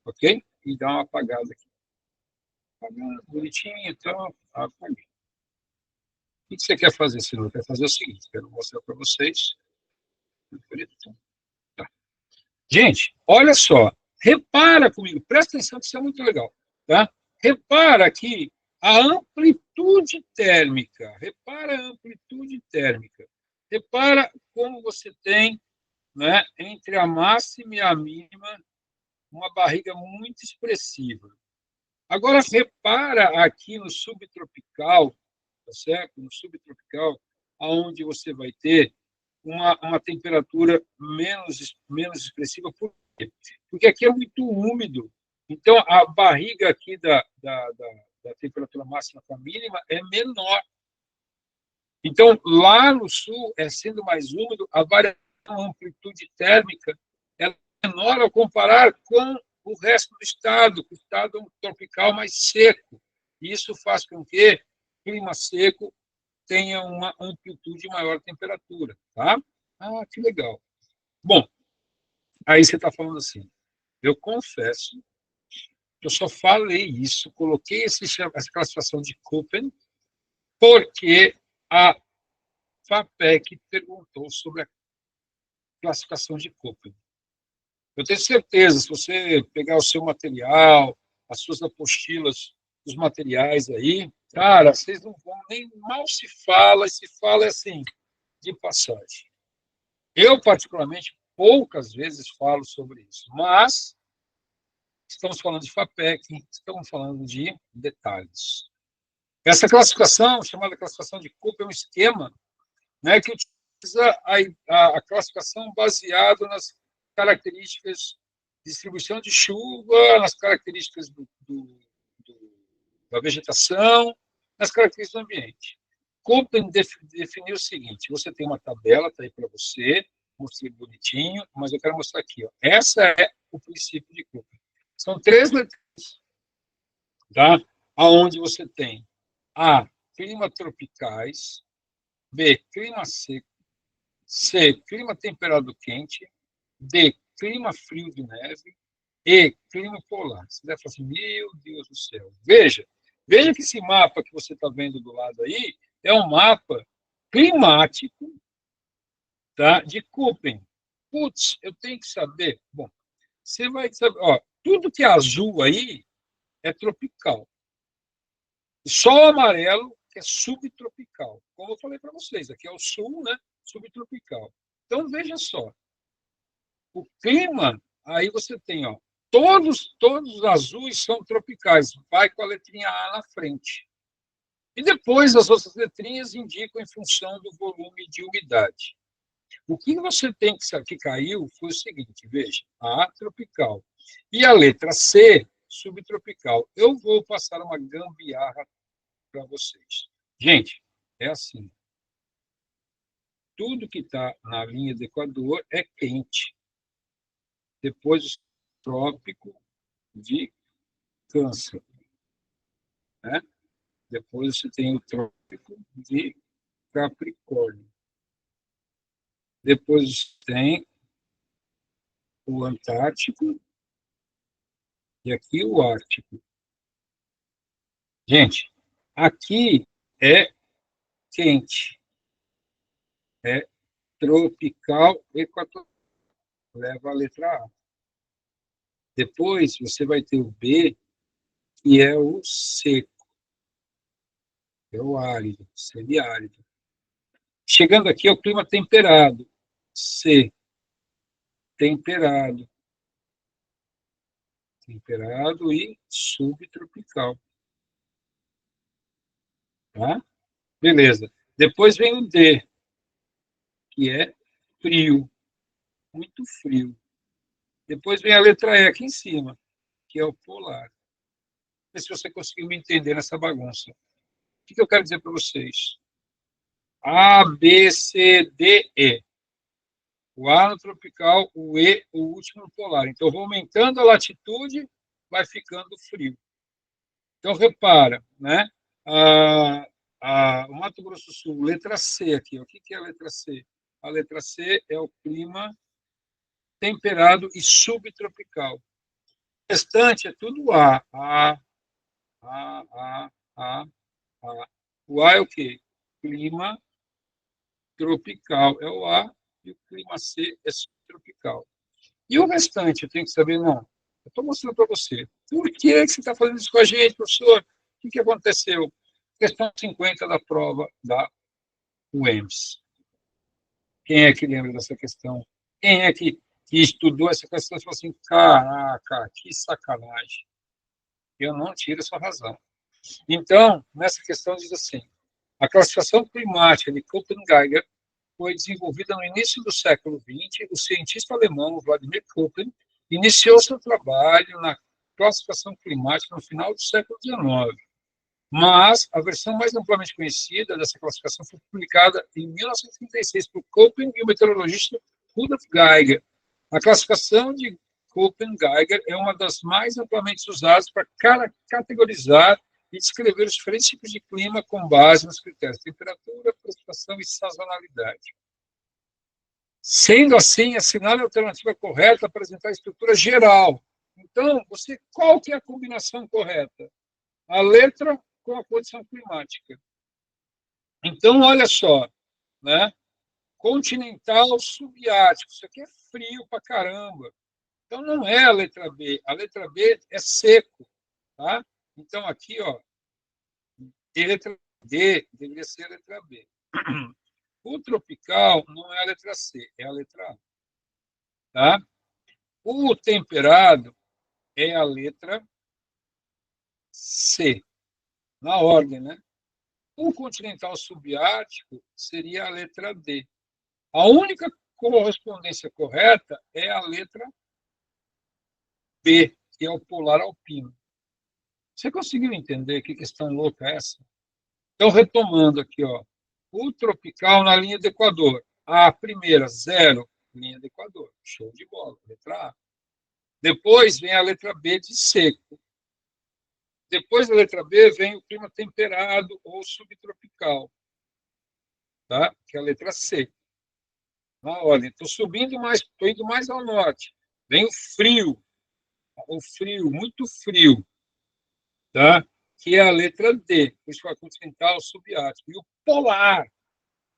ok? E dar uma apagada aqui. apagando, bonitinho, então, apaguei. O que você quer fazer, senhor? Quer fazer o seguinte, quero mostrar para vocês. Tá. Gente, olha só, repara comigo, presta atenção que isso é muito legal, tá? Repara aqui a amplitude térmica, repara a amplitude térmica, repara como você tem, né, entre a máxima e a mínima, uma barriga muito expressiva. Agora, repara aqui no subtropical, tá certo? No subtropical, aonde você vai ter uma temperatura menos expressiva. Por quê? Porque aqui é muito úmido. Então, a barriga aqui da temperatura máxima com a mínima é menor. Então, lá no sul, sendo mais úmido, a variação de amplitude térmica é menor ao comparar com o resto do estado, o estado tropical mais seco. Isso faz com que o clima seco tenha uma amplitude maior de temperatura. Tá? Ah, que legal. Bom, aí você está falando assim, eu confesso que eu só falei isso, coloquei essa classificação de Köppen, porque a FAPEC perguntou sobre a classificação de Köppen. Eu tenho certeza, se você pegar o seu material, as suas apostilas, os materiais aí, cara, vocês não vão, nem mal se fala assim, de passagem. Eu, particularmente, poucas vezes falo sobre isso, mas estamos falando de FAPEC, estamos falando de detalhes. Essa classificação, chamada classificação de Köppen, é um esquema, né, que utiliza a classificação baseada nas características de distribuição de chuva, nas características da vegetação, nas características do ambiente. Köppen definiu o seguinte: você tem uma tabela, está aí para você, mostrei bonitinho, mas eu quero mostrar aqui. Ó. Essa é o princípio de Köppen. São 3 letras, tá? Onde você tem A, clima tropicais, B, clima seco, C, clima temperado quente, D, clima frio de neve, E, clima polar. Você deve falar assim, meu Deus do céu. Veja que esse mapa que você está vendo do lado aí é um mapa climático, tá, de Köppen. Putz, eu tenho que saber. Bom, você vai saber, ó, tudo que é azul aí é tropical. Só o amarelo que é subtropical. Como eu falei para vocês, aqui é o sul, né? Subtropical. Então, veja só. O clima, aí você tem, ó, todos os azuis são tropicais. Vai com a letrinha A na frente. E depois as outras letrinhas indicam em função do volume de umidade. O que você tem que caiu foi o seguinte, veja, A tropical e a letra C subtropical. Eu vou passar uma gambiarra para vocês. Gente, é assim. Tudo que está na linha do Equador é quente. Depois o trópico de Câncer. Né? Depois você tem o trópico de Capricórnio. Depois tem o Antártico e aqui o Ártico. Gente, aqui é quente. É tropical equatorial. Leva a letra A. Depois você vai ter o B, que é o seco. É o árido, semiárido. Chegando aqui é o clima temperado. C, temperado. Temperado e subtropical. Tá? Beleza. Depois vem o D, que é frio. Muito frio. Depois vem a letra E aqui em cima, que é o polar. Não sei se você conseguiu me entender nessa bagunça. O que eu quero dizer para vocês? A, B, C, D, E. O A no tropical, o E, o último no polar. Então, vou aumentando a latitude, vai ficando frio. Então, repara, né? O Mato Grosso do Sul, letra C aqui. O que é a letra C? A letra C é o clima temperado e subtropical. O restante é tudo A. A, A, A, A, A. O A é o quê? Clima tropical é o A, e o clima C é subtropical. E o restante, eu tenho que saber, não. Eu estou mostrando para você. Por que você está fazendo isso com a gente, professor? O que aconteceu? Questão 50 da prova da UEMS. Quem é que lembra dessa questão? Quem é que estudou essa questão e falou assim, caraca, que sacanagem. Eu não tiro essa razão. Então, nessa questão diz assim, a classificação climática de Köppen-Geiger foi desenvolvida no início do século XX. O cientista alemão Vladimir Köppen iniciou seu trabalho na classificação climática no final do século XIX. Mas a versão mais amplamente conhecida dessa classificação foi publicada em 1936 por Köppen e o meteorologista Rudolf Geiger. A classificação de Köppen-Geiger é uma das mais amplamente usadas para categorizar e descrever os diferentes tipos de clima com base nos critérios de temperatura, precipitação e sazonalidade. Sendo assim, assinale a alternativa correta para apresentar a estrutura geral. Então, qual que é a combinação correta? A letra com a condição climática. Então, olha só, né? Continental subártico, isso aqui é frio pra caramba. Então, não é a letra B. A letra B é seco, tá? Então, aqui, ó, letra D deveria ser a letra B. O tropical não é a letra C, é a letra A. Tá? O temperado é a letra C, na ordem, né? O continental subártico seria a letra D. A única correspondência correta é a letra B, que é o polar alpino. Você conseguiu entender que questão louca é essa? Então, retomando aqui, ó, o tropical na linha do Equador. A primeira, zero, linha do Equador. Show de bola, letra A. Depois vem a letra B de seco. Depois da letra B vem o clima temperado ou subtropical, tá? Que é a letra C. Na ordem. Estou subindo mais, estou indo mais ao norte. Vem o frio, muito frio, tá? Que é a letra D, o equador continental subártico. E o polar,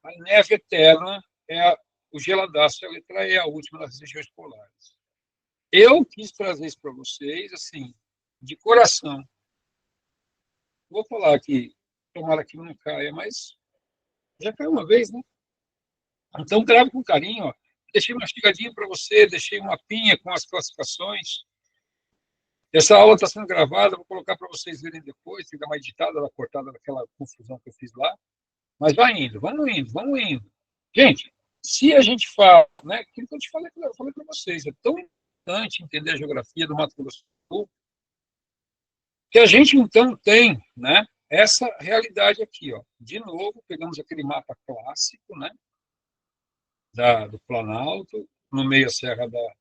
a neve eterna, é o geladaço, a letra E, a última das regiões polares. Eu quis trazer isso para vocês, assim, de coração. Vou falar aqui, tomara que não caia, mas já caiu uma vez, né? Então, grave com carinho. Ó. Deixei mastigadinho para você, deixei uma pinha com as classificações. Essa aula está sendo gravada, vou colocar para vocês verem depois, fica mais editada, ela cortada daquela confusão que eu fiz lá. Mas vai indo, vamos indo, vamos indo. Gente, se a gente fala, né, aquilo que eu falei para vocês, é tão importante entender a geografia do Mato Grosso do Sul, que a gente, então, tem, né, essa realidade aqui. Ó. De novo, pegamos aquele mapa clássico, né, do Planalto, no meio a Serra da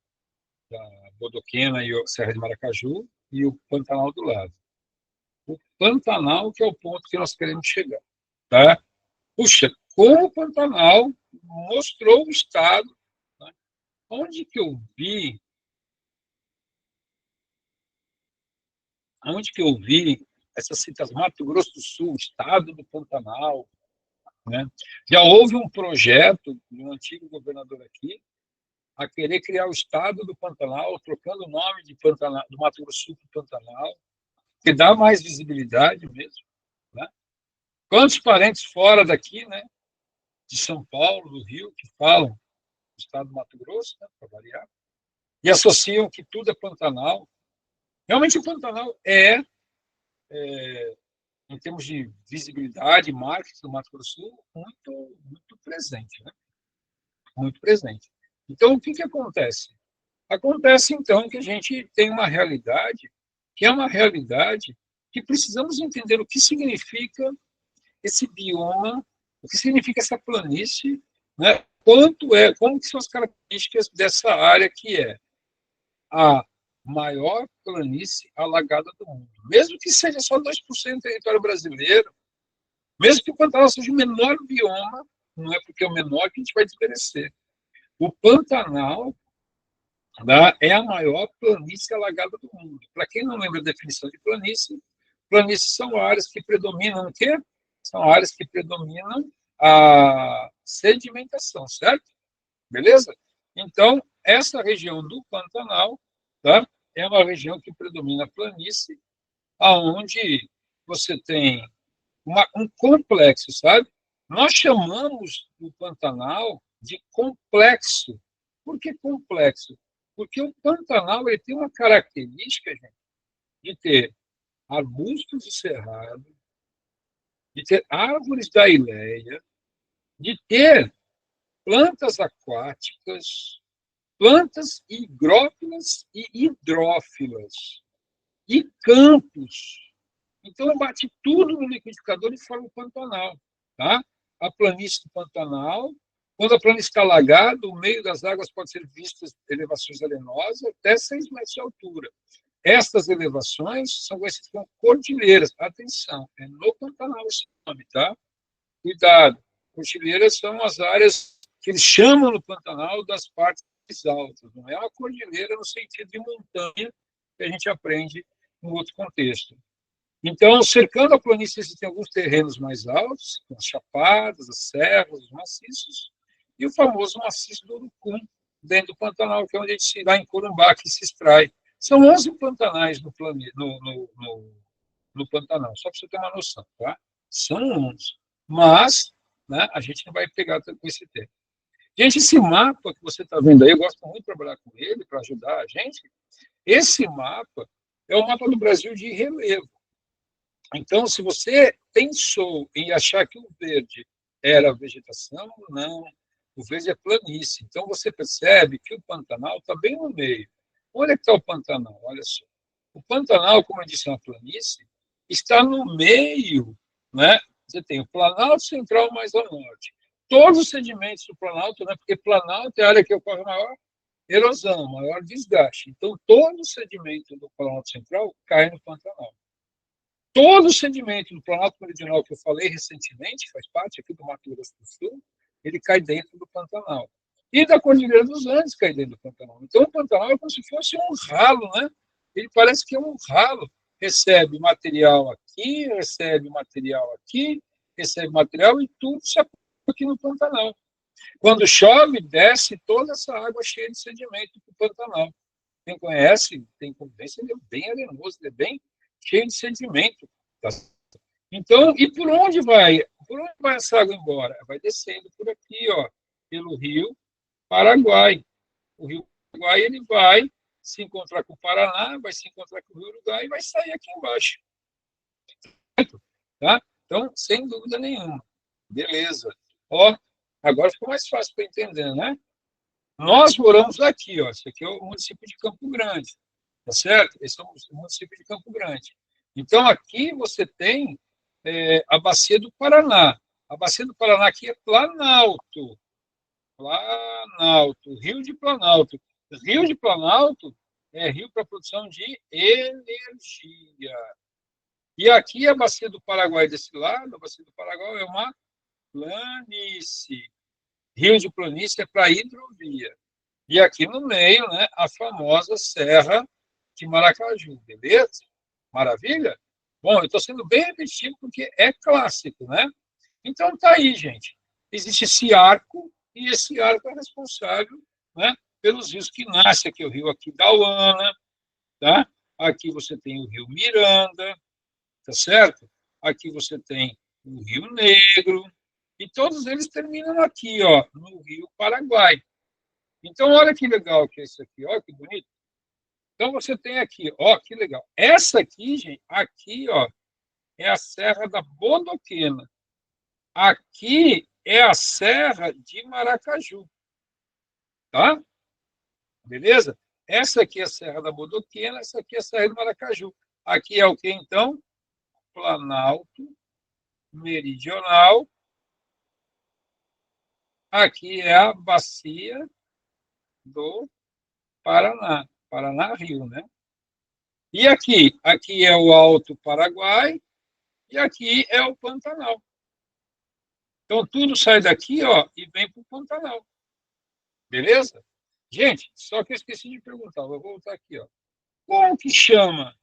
Bodoquena e a Serra de Maracaju, e o Pantanal do lado. O Pantanal que é o ponto que nós queremos chegar. Tá? Puxa, como o Pantanal mostrou o estado, né? onde que eu vi essas citas Mato Grosso do Sul, estado do Pantanal, né? Já houve um projeto de um antigo governador aqui a querer criar o estado do Pantanal, trocando o nome de Pantanal, do Mato Grosso do Sul para Pantanal, que dá mais visibilidade mesmo, né? Quantos parentes fora daqui, né, de São Paulo, do Rio, que falam do estado do Mato Grosso, né, para variar, e associam que tudo é Pantanal. Realmente o Pantanal em termos de visibilidade, marketing do Mato Grosso do Sul, muito presente, né? Muito presente. Então, o que acontece? Acontece, então, que a gente tem uma realidade que é uma realidade que precisamos entender o que significa esse bioma, o que significa essa planície, né? Como que são as características dessa área que é a maior planície alagada do mundo. Mesmo que seja só 2% do território brasileiro, mesmo que o Pantanal seja o menor bioma, não é porque é o menor que a gente vai desmerecer. O Pantanal, né, é a maior planície alagada do mundo. Para quem não lembra a definição de planície, Planícies são áreas que predominam o quê? São áreas que predominam a sedimentação, certo? Beleza? Então, essa região do Pantanal, tá? É uma região que predomina a planície, aonde você tem um complexo, sabe? Nós chamamos o Pantanal de complexo. Por que complexo? Porque o Pantanal ele tem uma característica, gente, de ter arbustos de cerrado, de ter árvores da ileia, de ter plantas aquáticas, plantas higrófilas e hidrófilas, e campos. Então, bate tudo no liquidificador e forma o Pantanal. Tá? A planície do Pantanal, quando a planície está alagada, o meio das águas pode ser visto elevações arenosas até 6 metros de altura. Estas elevações são conhecidas como cordilheiras. Atenção, é no Pantanal esse nome, tá? Cuidado. Cordilheiras são as áreas que eles chamam no Pantanal das partes altas. Não é uma cordilheira no sentido de montanha que a gente aprende em outro contexto. Então, cercando a planície, existem alguns terrenos mais altos, as chapadas, as serras, os maciços, e o famoso maciço do Urucum, dentro do Pantanal, que é onde a gente se dá em Corumbá, que se extrai. São 11 pantanais no, no Pantanal, só para você ter uma noção, tá? São 11. Mas, né, a gente não vai pegar com esse tempo. Gente, esse mapa que você está vendo aí, eu gosto muito de trabalhar com ele para ajudar a gente. Esse mapa é o mapa do Brasil de relevo. Então, se você pensou em achar que o verde era vegetação, não. O verde é planície. Então, você percebe que o Pantanal está bem no meio. Onde é que está o Pantanal? Olha só. O Pantanal, como eu disse, é uma planície, está no meio. Né? Você tem o Planalto Central mais ao norte. Todos os sedimentos do Planalto, né? Porque Planalto é a área que ocorre maior erosão, maior desgaste. Então, todo o sedimento do Planalto Central cai no Pantanal. Todo o sedimento do Planalto Meridional que eu falei recentemente, faz parte aqui do Mato Grosso do Sul, ele cai dentro do Pantanal. E da Cordilheira dos Andes cai dentro do Pantanal. Então, o Pantanal é como se fosse um ralo, né? Ele parece que é um ralo. Recebe material aqui, recebe material aqui, recebe material e tudo se aplica aqui no Pantanal. Quando chove, desce toda essa água cheia de sedimento para o Pantanal. Quem conhece, tem convivência, ele é bem arenoso, ele é bem cheio de sedimento. Tá? Então, e por onde vai? Por onde vai essa água embora? Vai descendo por aqui, ó, pelo Rio Paraguai. O Rio Paraguai ele vai se encontrar com o Paraná, vai se encontrar com o Rio Uruguai e vai sair aqui embaixo. Tá? Então, sem dúvida nenhuma. Beleza. Ó, agora ficou mais fácil para entender, né? Nós moramos aqui, ó. Esse aqui é o município de Campo Grande, tá certo? Esse é o município de Campo Grande. Então, aqui você tem a Bacia do Paraná. A Bacia do Paraná aqui é Planalto. Planalto, Rio de Planalto. Rio de Planalto é rio para produção de energia. E aqui a Bacia do Paraguai desse lado, a Bacia do Paraguai é uma planície. Rio de planície é para hidrovia. E aqui no meio, né, a famosa Serra de Maracaju, beleza? Maravilha? Bom, eu estou sendo bem repetitivo porque é clássico, né? Então tá aí, gente. Existe esse arco, e esse arco é responsável, né, pelos rios que nascem aqui, o rio Aquidauana, tá? Aqui você tem o rio Miranda, tá certo? Aqui você tem o Rio Negro, e todos eles terminam aqui, ó, no Rio Paraguai. Então, olha que legal que é isso aqui, olha que bonito. Então, você tem aqui, ó, que legal. Essa aqui, gente, aqui, ó, é a Serra da Bodoquena. Aqui é a Serra de Maracaju, tá? Beleza? Essa aqui é a Serra da Bodoquena, essa aqui é a Serra de Maracaju. Aqui é o que, então? Planalto Meridional. Aqui é a Bacia do Paraná. Paraná-Rio, né? E aqui? Aqui é o Alto Paraguai e aqui é o Pantanal. Então, tudo sai daqui, ó, e vem para o Pantanal. Beleza? Gente, só que eu esqueci de perguntar, vou voltar aqui, ó. Como que chama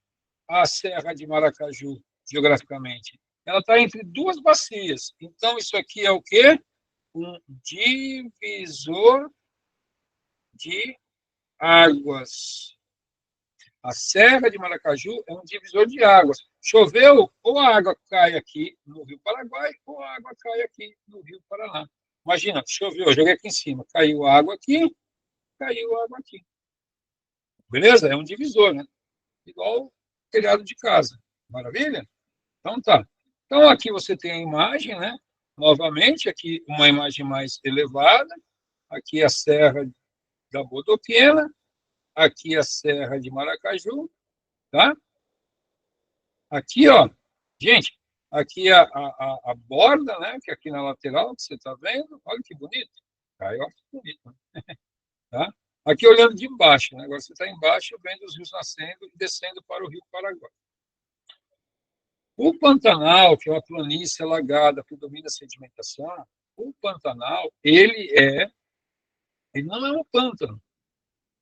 a Serra de Maracaju? geograficamente? Ela está entre duas bacias. Então, isso aqui é o quê? Um divisor de águas. A Serra de Maracaju é um divisor de águas. Choveu, ou a água cai aqui no Rio Paraguai, ou a água cai aqui no Rio Paraná. Imagina, choveu, joguei aqui em cima, caiu água aqui, caiu água aqui. Beleza? É um divisor, né? Igual telhado de casa. Maravilha? Então tá. Então aqui você tem a imagem, né? Novamente, aqui uma imagem mais elevada. Aqui a Serra da Bodoquena, aqui a Serra de Maracaju, tá? Aqui, ó, gente, aqui a borda, né? Que é aqui na lateral, que você está vendo, olha que bonito. Aí, ó, que bonito, né? Tá? Aqui olhando de baixo, né? Agora você está embaixo, vendo os rios nascendo e descendo para o Rio Paraguai. O Pantanal, que é uma planície alagada que domina a sedimentação, o Pantanal, ele não é um pântano.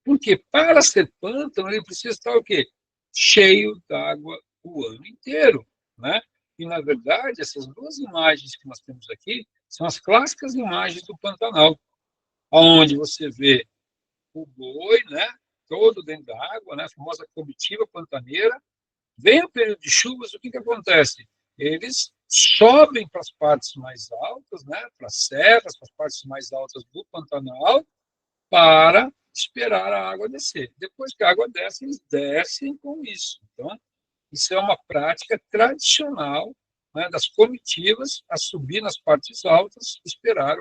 Porque para ser pântano, ele precisa estar o quê? Cheio d'água o ano inteiro, né? E, na verdade, essas duas imagens que nós temos aqui são as clássicas imagens do Pantanal, onde você vê o boi, né? Todo dentro da água, né? A famosa comitiva pantaneira. Vem o período de chuvas, o que, que acontece? Eles sobem para as partes mais altas, né? Para as serras, para as partes mais altas do Pantanal, para esperar a água descer. Depois que a água desce, eles descem com isso. Então, isso é uma prática tradicional, né, das comitivas a subir nas partes altas, esperar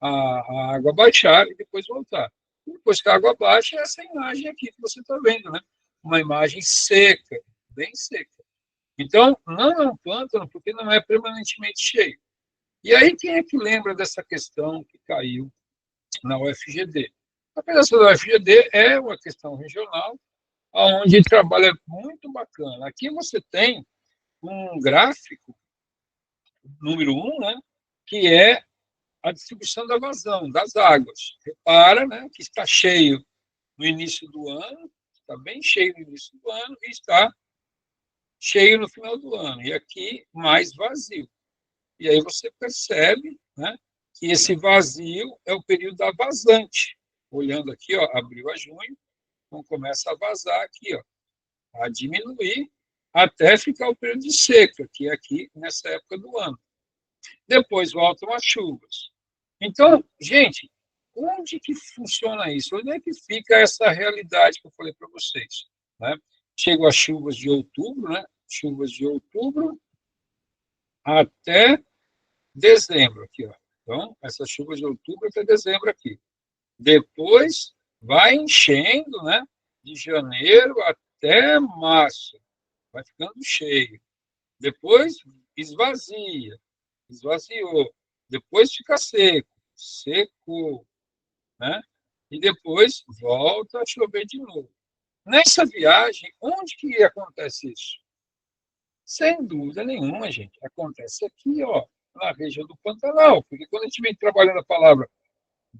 a água baixar e depois voltar. E depois que a água baixa, é essa imagem aqui que você está vendo, né? Uma imagem seca, bem seca. Então, não é um pântano porque não é permanentemente cheio. E aí, quem é que lembra dessa questão que caiu na UFGD? A pedaço da UFGD é uma questão regional, onde trabalha muito bacana. Aqui você tem um gráfico, número 1, né, que é a distribuição da vazão, das águas. Repara, né, que está cheio no início do ano, está bem cheio no início do ano e está cheio no final do ano. E aqui, mais vazio. E aí você percebe, né, que esse vazio é o período da vazante. Olhando aqui, ó, abril a junho, então começa a vazar aqui, ó, a diminuir até ficar o período de seca, que é aqui nessa época do ano. Depois voltam as chuvas. Então, gente, onde que funciona isso? Onde é que fica essa realidade que eu falei para vocês? Né? Chegam as chuvas de outubro, né? Chuvas de outubro até dezembro aqui, ó. Então, essas chuvas de outubro até dezembro aqui. Depois vai enchendo, né? De janeiro até março, vai ficando cheio. Depois esvazia, esvaziou. Depois fica seco, secou, né? E depois volta a chover de novo. Nessa viagem, onde que acontece isso? Sem dúvida nenhuma, gente. Acontece aqui, ó, na região do Pantanal, porque quando a gente vem trabalhando a palavra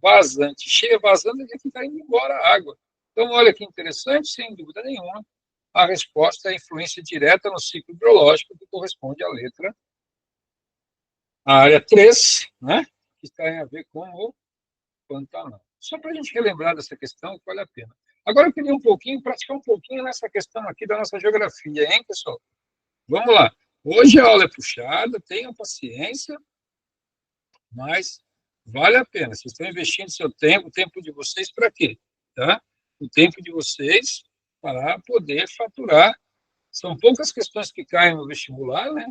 vazante, cheia vazando, é que está indo embora a água. Então, olha que interessante, sem dúvida nenhuma, a resposta é a influência direta no ciclo hidrológico, que corresponde à letra, a área 3, né, que tem a ver com o Pantanal. Só para a gente relembrar dessa questão, que vale a pena. Agora eu queria praticar um pouquinho nessa questão aqui da nossa geografia, hein, pessoal? Vamos lá. Hoje a aula é puxada, tenham paciência, mas vale a pena. Vocês estão investindo seu tempo, o tempo de vocês para quê? Tá? O tempo de vocês para poder faturar. São poucas questões que caem no vestibular, né,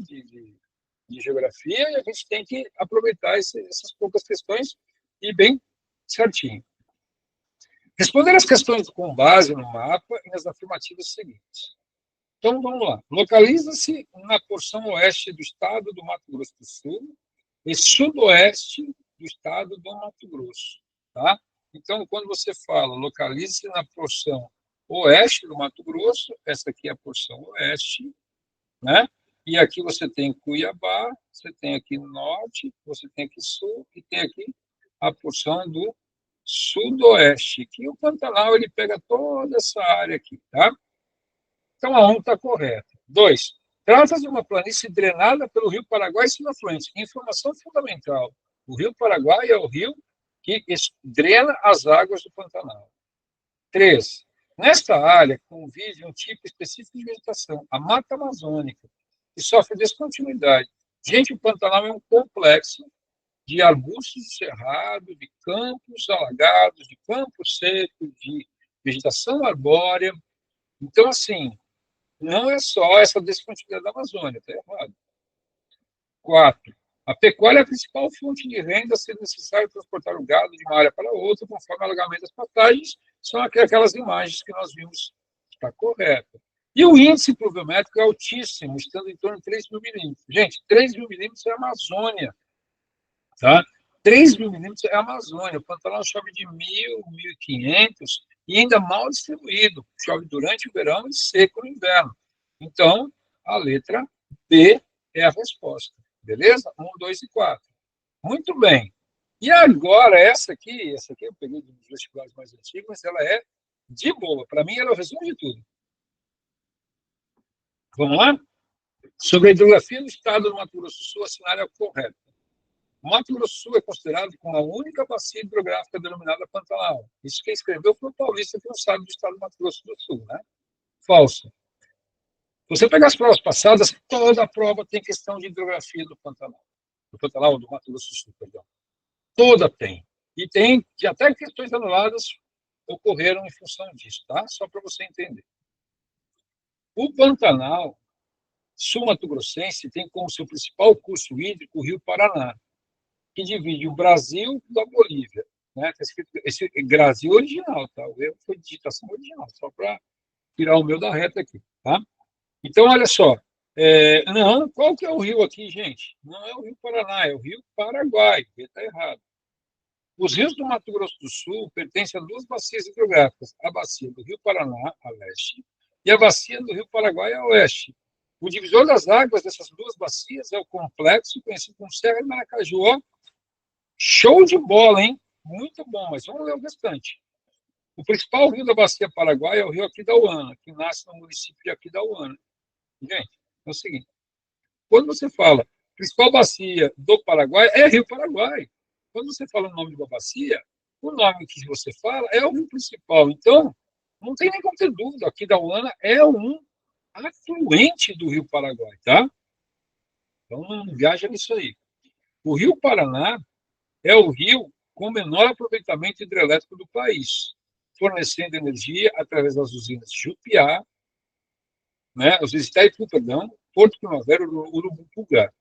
de geografia, e a gente tem que aproveitar essas poucas questões e bem certinho. Responder as questões com base no mapa e nas afirmativas seguintes. Então, vamos lá. Localiza-se na porção oeste do estado do Mato Grosso do Sul e sudoeste do estado do Mato Grosso. Tá? Então, quando você fala localize-se na porção oeste do Mato Grosso, essa aqui é a porção oeste, né? E aqui você tem Cuiabá, você tem aqui norte, você tem aqui sul e tem aqui a porção do sudoeste, que o Pantanal ele pega toda essa área aqui, tá? Então, a 1 está correta. 2, Trata-se de uma planície drenada pelo rio Paraguai e seus afluentes. Informação fundamental: o rio Paraguai é o rio que drena as águas do Pantanal. 3. Nesta área convive um tipo específico de vegetação, a Mata Amazônica, que sofre descontinuidade. Gente, o Pantanal é um complexo de arbustos de cerrado, de campos alagados, de campos secos, de vegetação arbórea. Então, assim, não é só essa descontinuidade da Amazônia, está errado. 4. A pecuária é a principal fonte de renda, sendo necessário transportar o gado de uma área para outra, conforme o alagamento das pastagens, são aquelas imagens que nós vimos. Está correto. E o índice pluviométrico é altíssimo, estando em torno de 3 mil milímetros. Gente, 3 mil milímetros é a Amazônia. Tá? 3 mil milímetros é a Amazônia. O Pantanal chove de 1.000, 1.500 e ainda mal distribuído. Chove durante o verão e seco no inverno. Então, a letra B é a resposta. Beleza? 1, 2 e 4. Muito bem. E agora, essa aqui eu peguei dos vestibulares mais antigos, mas ela é de boa. Para mim, ela é o resumo de tudo. Vamos lá? Sobre a hidrografia do estado do Mato Grosso do Sul, a cenário é correto. O Mato Grosso do Sul é considerado como a única bacia hidrográfica denominada Pantanal. Isso quem escreveu foi o paulista que não sabe do estado do Mato Grosso do Sul, né? Falso. Você pega as provas passadas, toda a prova tem questão de hidrografia do Pantanal. Do Pantanal, do Mato Grosso do Sul, perdão. Toda tem. E tem que até questões anuladas ocorreram em função disso, tá? Só para você entender. O Pantanal sul-mato-grossense tem como seu principal curso hídrico o Rio Paraná, que divide o Brasil da Bolívia. Né? Tá escrito, esse Brasil original, tá? O erro foi digitação original, só para tirar o meu da reta aqui, tá? Então, olha só. Não, qual que é o rio aqui, gente? Não é o Rio Paraná, é o Rio Paraguai. Está errado. Os rios do Mato Grosso do Sul pertencem a duas bacias hidrográficas, a bacia do Rio Paraná, a leste, e a bacia do Rio Paraguai, a oeste. O divisor das águas dessas duas bacias é o complexo conhecido como Serra de Maracaju. Ó, show de bola, hein? Muito bom, mas vamos ler o restante. O principal rio da bacia Paraguai é o rio Aquidauana, que nasce no município de Aquidauana. Gente, é o seguinte, quando você fala principal bacia do Paraguai, é Rio Paraguai. Quando você fala o nome de uma bacia, o nome que você fala é o rio principal. Então, não tem nem como ter dúvida, Aquidauana é um afluente do Rio Paraguai, tá? Então, não viaja nisso aí. O Rio Paraná é o rio com menor aproveitamento hidrelétrico do país, fornecendo energia através das usinas Jupiá, né, os Itaipu, perdão, Porto Primavera e Urubupuga,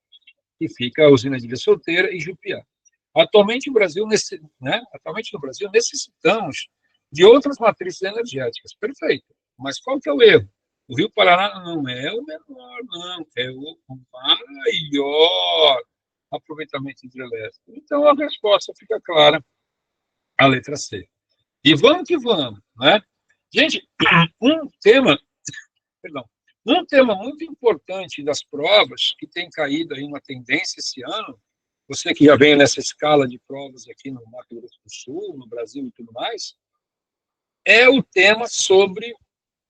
que fica a usina de Ilha Solteira e Jupiá. Atualmente, atualmente no Brasil necessitamos de outras matrizes energéticas. Perfeito. Mas qual que é o erro? O Rio Paraná não é o menor, não. É o maior aproveitamento hidrelétrico. Então, a resposta fica clara, a letra C. E vamos que vamos, né? Gente, um tema muito importante das provas, que tem caído aí uma tendência esse ano, você que já vem nessa escala de provas aqui no Mato Grosso do Sul, no Brasil e tudo mais, é o tema sobre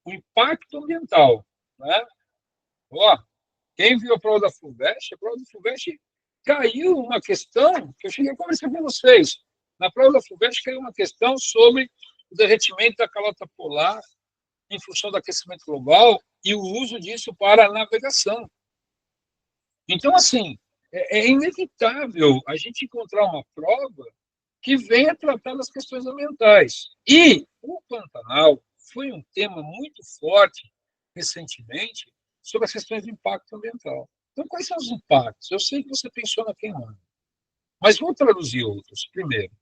o impacto ambiental. Né? Ó, quem viu a prova da FUVEST, caiu uma questão, que eu cheguei a conversar com vocês. Na prova da FUVEST caiu uma questão sobre o derretimento da calota polar em função do aquecimento global e o uso disso para a navegação. Então, assim, é inevitável a gente encontrar uma prova que venha tratar das questões ambientais. E o Pantanal foi um tema muito forte, recentemente, sobre as questões de impacto ambiental. Então, quais são os impactos? Eu sei que você pensou na queimada, mas vou traduzir outros. Primeiro,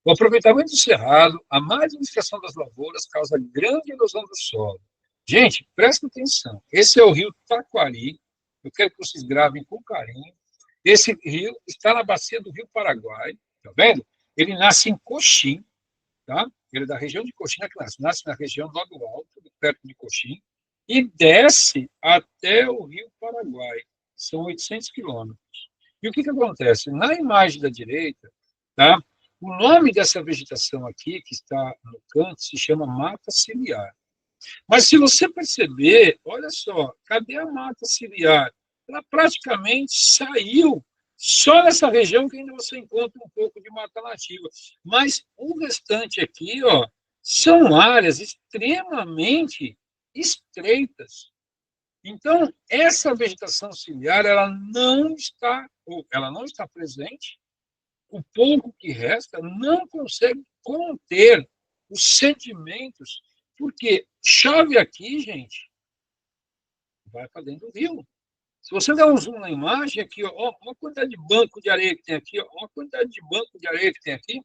o aproveitamento do cerrado, a má administração das lavouras causa grande erosão do solo. Gente, prestem atenção. Esse é o rio Taquari. Eu quero que vocês gravem com carinho. Esse rio está na bacia do Rio Paraguai. Tá vendo? Ele nasce em Coxim, tá? Ele é da região de Coxim, que nasce na região do Alto, perto de Coxim, e desce até o Rio Paraguai. São 800 quilômetros. E o que acontece? Na imagem da direita, tá? O nome dessa vegetação aqui, que está no canto, se chama mata ciliar. Mas se você perceber, olha só, cadê a mata ciliar? Ela praticamente saiu só nessa região que ainda você encontra um pouco de mata nativa. Mas o restante aqui, ó, são áreas extremamente estreitas. Então, essa vegetação ciliar, ela não está presente. O pouco que resta não consegue conter os sedimentos, porque chove aqui, gente, vai para dentro do rio. Se você der um zoom na imagem, aqui, ó, a quantidade de banco de areia que tem aqui, ó, a quantidade de banco de areia que tem aqui,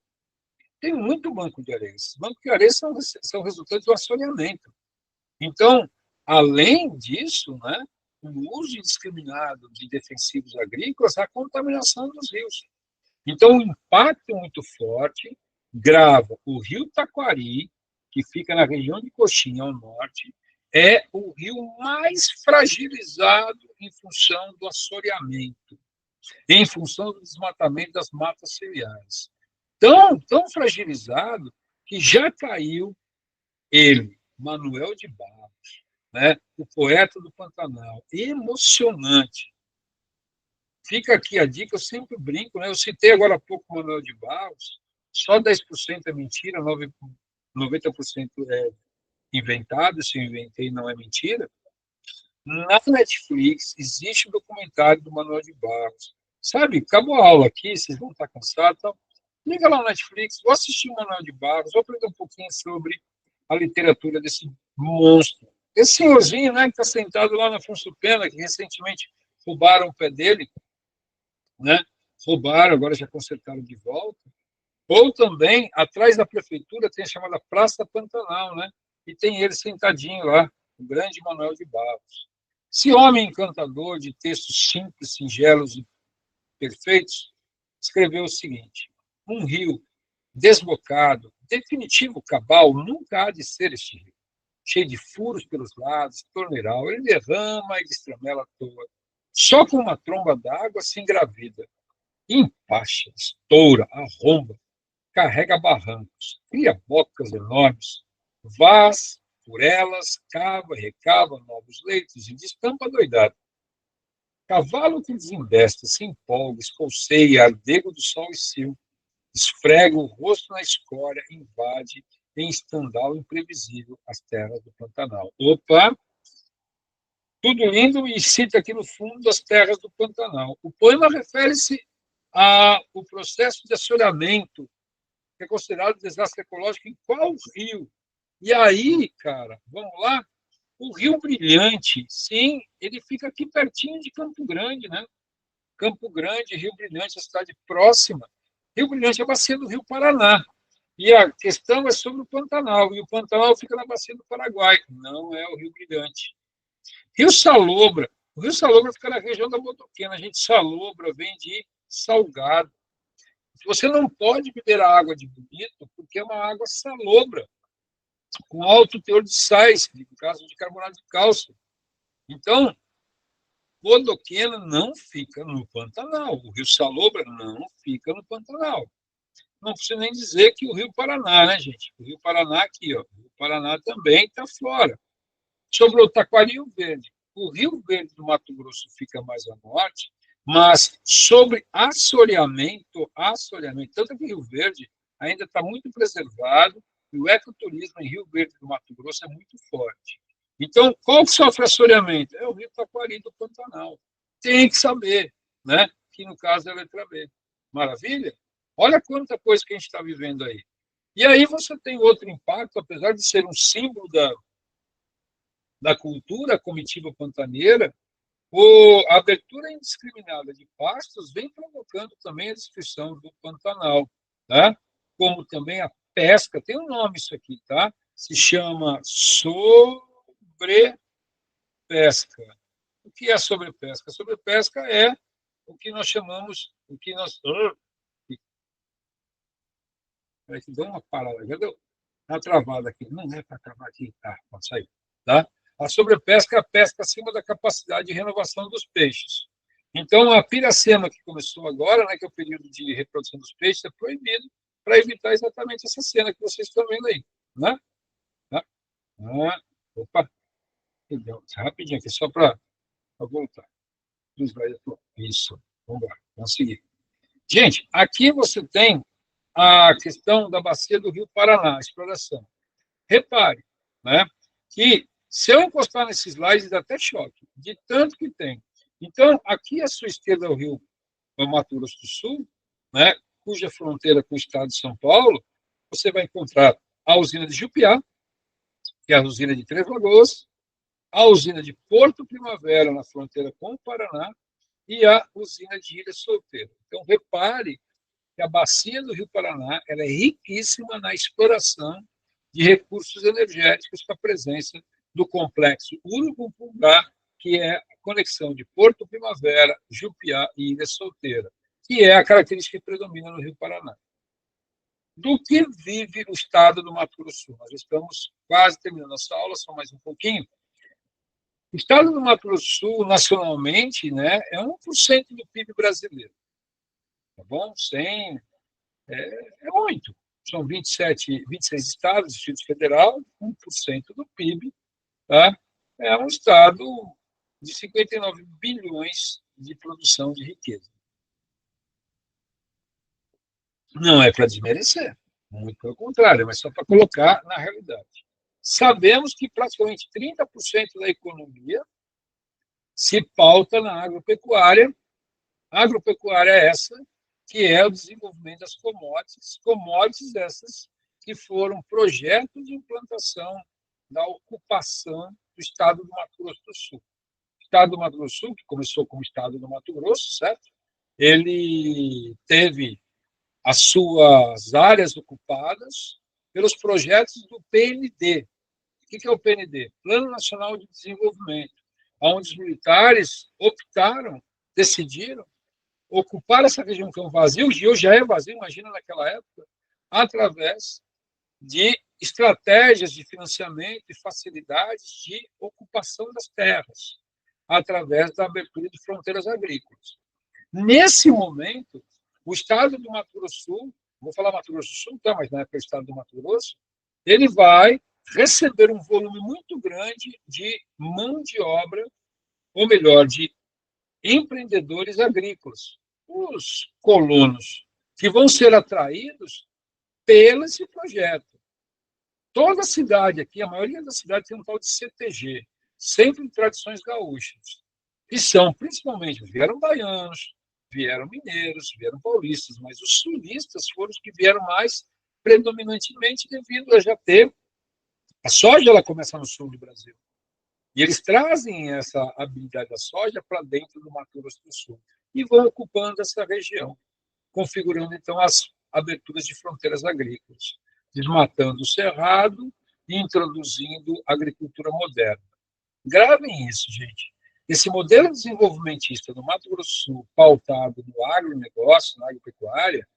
tem muito banco de areia. Esses bancos de areia são resultantes do assoreamento. Então, além disso, né, o uso indiscriminado de defensivos agrícolas, a contaminação dos rios. Então, o impacto é muito forte, grava. O rio Taquari, que fica na região de Coxinha, ao norte, é o rio mais fragilizado em função do assoreamento, em função do desmatamento das matas ciliares. Tão fragilizado que já caiu ele, Manuel de Barros, né, o poeta do Pantanal, emocionante. Fica aqui a dica, eu sempre brinco, né? Eu citei agora há pouco o Manuel de Barros, só 10% é mentira, 90% é inventado, se eu inventei não é mentira. Na Netflix existe um documentário do Manuel de Barros. Sabe, acabou a aula aqui, vocês vão estar cansados, então, liga lá no Netflix, vou assistir o Manuel de Barros, vou aprender um pouquinho sobre a literatura desse monstro. Esse senhorzinho, né, que está sentado lá na Afonso Pena, que recentemente roubaram o pé dele, né? Roubaram, agora já consertaram de volta. Ou também, atrás da prefeitura, tem a chamada Praça Pantanal, né? E tem ele sentadinho lá, o grande Manuel de Barros. Esse homem encantador, de textos simples, singelos e perfeitos, escreveu o seguinte: um rio desbocado, definitivo cabal, nunca há de ser este rio. Cheio de furos pelos lados, torneiral, ele derrama e destramela à toa. Só com uma tromba d'água se engravida. Empacha, estoura, arromba, carrega barrancos, cria bocas enormes, vaz por elas, cava, recava novos leitos e destampa doidado. Cavalo que desembesta, se empolga, escolceia, ardego do sol e cio, esfrega o rosto na escória, invade em estandal imprevisível as terras do Pantanal. Opa! Tudo lindo e cita aqui no fundo as terras do Pantanal. O poema refere-se ao processo de assoreamento, que é considerado desastre ecológico em qual rio? E aí, cara, vamos lá? O Rio Brilhante, sim, ele fica aqui pertinho de Campo Grande, né? Campo Grande, Rio Brilhante, a cidade próxima. Rio Brilhante é a bacia do Rio Paraná. E a questão é sobre o Pantanal. E o Pantanal fica na bacia do Paraguai. Não é o Rio Brilhante. Rio Salobra. O Rio Salobra fica na região da Botoquena. A gente, Salobra vem de salgado. Você não pode beber a água de Bonito porque é uma água salobra, com alto teor de sais, no caso de carbonato de cálcio. Então, Bodoquena não fica no Pantanal. O Rio Salobra não fica no Pantanal. Não precisa nem dizer que o Rio Paraná, né, gente? O Rio Paraná aqui, ó. O Rio Paraná também está fora. Sobre o Taquari e Rio Verde. O Rio Verde do Mato Grosso fica mais a norte, mas sobre assoreamento, tanto que Rio Verde ainda está muito preservado e o ecoturismo em Rio Verde do Mato Grosso é muito forte. Então, qual que sofre assoreamento? É o Rio Taquari do Pantanal. Tem que saber, né? Que no caso é a letra B. Maravilha? Olha quanta coisa que a gente está vivendo aí. E aí você tem outro impacto, apesar de ser um símbolo da cultura comitiva pantaneira, a abertura indiscriminada de pastos vem provocando também a destruição do Pantanal, tá? Como também a pesca, tem um nome isso aqui, tá? Se chama sobrepesca. O que é sobrepesca? Sobrepesca é o que nós chamamos, o que nós... Peraí, que deu uma parada, já deu uma travada aqui. Não é para travar aqui, tá? Pode sair, tá? A sobrepesca é a pesca acima da capacidade de renovação dos peixes. Então, a piracema que começou agora, né, que é o período de reprodução dos peixes, é proibido para evitar exatamente essa cena que vocês estão vendo aí. Né? Tá? Opa, perdão, rapidinho aqui, só para voltar. Isso, vamos lá, vamos seguir. Gente, aqui você tem a questão da bacia do Rio Paraná, a exploração. Repare, né, que se eu encostar nesse slide, dá até choque, de tanto que tem. Então, aqui à sua esquerda é o Rio Mato Grosso do Sul, né, cuja fronteira com o estado de São Paulo, você vai encontrar a usina de Jupiá, que é a usina de Três Lagoas, a usina de Porto Primavera, na fronteira com o Paraná, e a usina de Ilha Solteira. Então, repare que a bacia do Rio Paraná ela é riquíssima na exploração de recursos energéticos com a presença do complexo Urucum-Pungá, que é a conexão de Porto Primavera, Jupiá e Ilha Solteira, que é a característica que predomina no Rio Paraná. Do que vive o estado do Mato Grosso do Sul? Nós estamos quase terminando nossa aula, só mais um pouquinho. O estado do Mato Grosso do Sul, nacionalmente, né, é 1% do PIB brasileiro. Tá bom? É muito. São 26 estados, Distrito Federal, 1% do PIB. Tá? É um estado de 59 bilhões de produção de riqueza. Não é para desmerecer, muito pelo contrário, mas só para colocar na realidade. Sabemos que praticamente 30% da economia se pauta na agropecuária. A agropecuária é essa que é o desenvolvimento das commodities essas que foram projetos de implantação da ocupação do estado do Mato Grosso do Sul. O estado do Mato Grosso do Sul, que começou como estado do Mato Grosso, certo? Ele teve as suas áreas ocupadas pelos projetos do PND. O que é o PND? Plano Nacional de Desenvolvimento, onde os militares optaram, decidiram ocupar essa região que é um vazio, que hoje já é vazio, imagina naquela época, através de estratégias de financiamento e facilidades de ocupação das terras, através da abertura de fronteiras agrícolas. Nesse momento, o estado do Mato Grosso do Sul, vou falar Mato Grosso do Sul, tá, mas na época é o estado do Mato Grosso, ele vai receber um volume muito grande de mão de obra, ou melhor, de empreendedores agrícolas, os colonos, que vão ser atraídos pelo esse projeto. Toda a cidade aqui, a maioria das cidades tem um tal de CTG, Centro de Tradições Gaúchas, que são principalmente, vieram baianos, vieram mineiros, vieram paulistas, mas os sulistas foram os que vieram mais predominantemente devido a já ter a soja, ela começa no sul do Brasil. E eles trazem essa habilidade da soja para dentro do Mato Grosso do Sul e vão ocupando essa região, configurando, então, as aberturas de fronteiras agrícolas, desmatando o cerrado e introduzindo a agricultura moderna. Gravem isso, gente. Esse modelo desenvolvimentista do Mato Grosso do Sul, pautado no agronegócio, na agropecuária,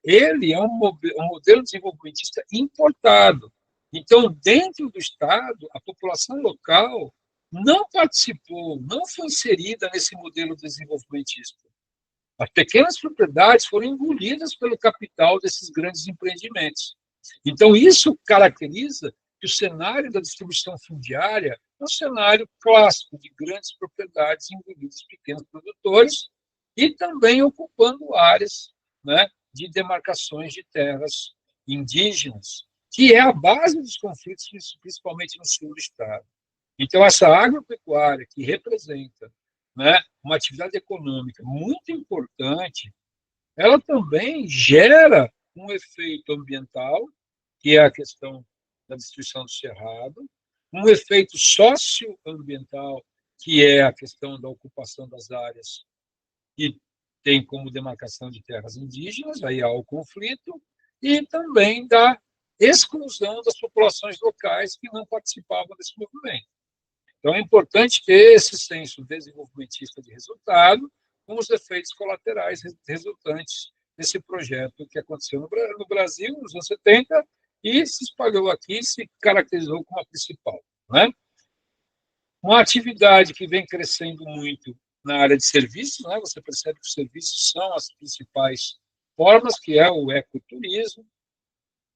ele é um modelo desenvolvimentista importado. Então, dentro do Estado, a população local não participou, não foi inserida nesse modelo desenvolvimentista. As pequenas propriedades foram engolidas pelo capital desses grandes empreendimentos. Então, isso caracteriza que o cenário da distribuição fundiária é um cenário clássico de grandes propriedades engolidas por pequenos produtores e também ocupando áreas, né, de demarcações de terras indígenas, que é a base dos conflitos, principalmente no sul do estado. Então, essa agropecuária que representa, né, uma atividade econômica muito importante, ela também gera um efeito ambiental, que é a questão da destruição do cerrado, um efeito socioambiental, que é a questão da ocupação das áreas que tem como demarcação de terras indígenas, aí há o conflito, e também da exclusão das populações locais que não participavam desse movimento. Então, é importante ter esse senso desenvolvimentista de resultado, com os efeitos colaterais resultantes desse projeto que aconteceu no Brasil, nos anos 70, e se espalhou aqui, se caracterizou como a principal. Né? Uma atividade que vem crescendo muito na área de serviços, né? Você percebe que os serviços são as principais formas, que é o ecoturismo,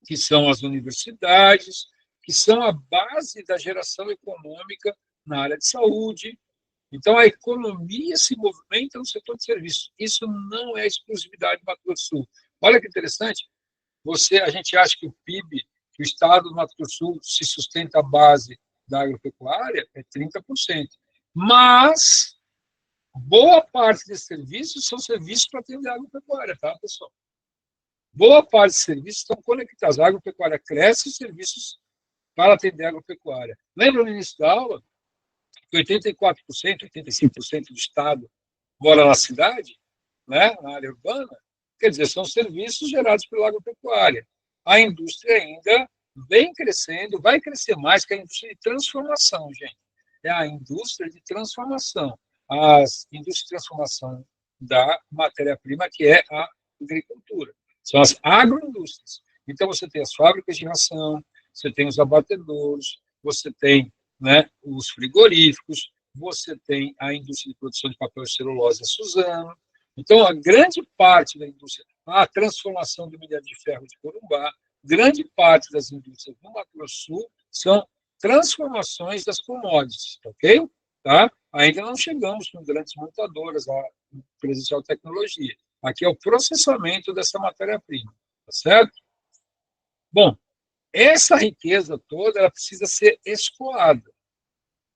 que são as universidades, que são a base da geração econômica na área de saúde. Então, a economia se movimenta no setor de serviços. Isso não é exclusividade do Mato Grosso do Sul. Olha que interessante, a gente acha que o PIB, que o estado do Mato Grosso do Sul se sustenta à base da agropecuária, é 30%. Mas boa parte desses serviços são serviços para atender a agropecuária, tá, pessoal? Boa parte dos serviços estão conectados. A agropecuária cresce e os serviços para atender a agropecuária. Lembra no início da aula que 84%, 85% do estado mora na cidade, né, na área urbana? Quer dizer, são serviços gerados pela agropecuária. A indústria ainda vem crescendo, vai crescer mais, que a indústria de transformação, gente. É a indústria de transformação. A indústria de transformação da matéria-prima, que é a agricultura. São as agroindústrias. Então, você tem as fábricas de ração, você tem os abatedouros, você tem, né, os frigoríficos, você tem a indústria de produção de papel e celulose, a Suzano. Então, a grande parte da indústria, a transformação do minério de ferro de Corumbá, grande parte das indústrias do Mato Grosso do Sul são transformações das commodities, ok? Tá? Ainda não chegamos com grandes montadoras, a presencial tecnologia. Aqui é o processamento dessa matéria-prima, tá certo? Bom, essa riqueza toda ela precisa ser escoada.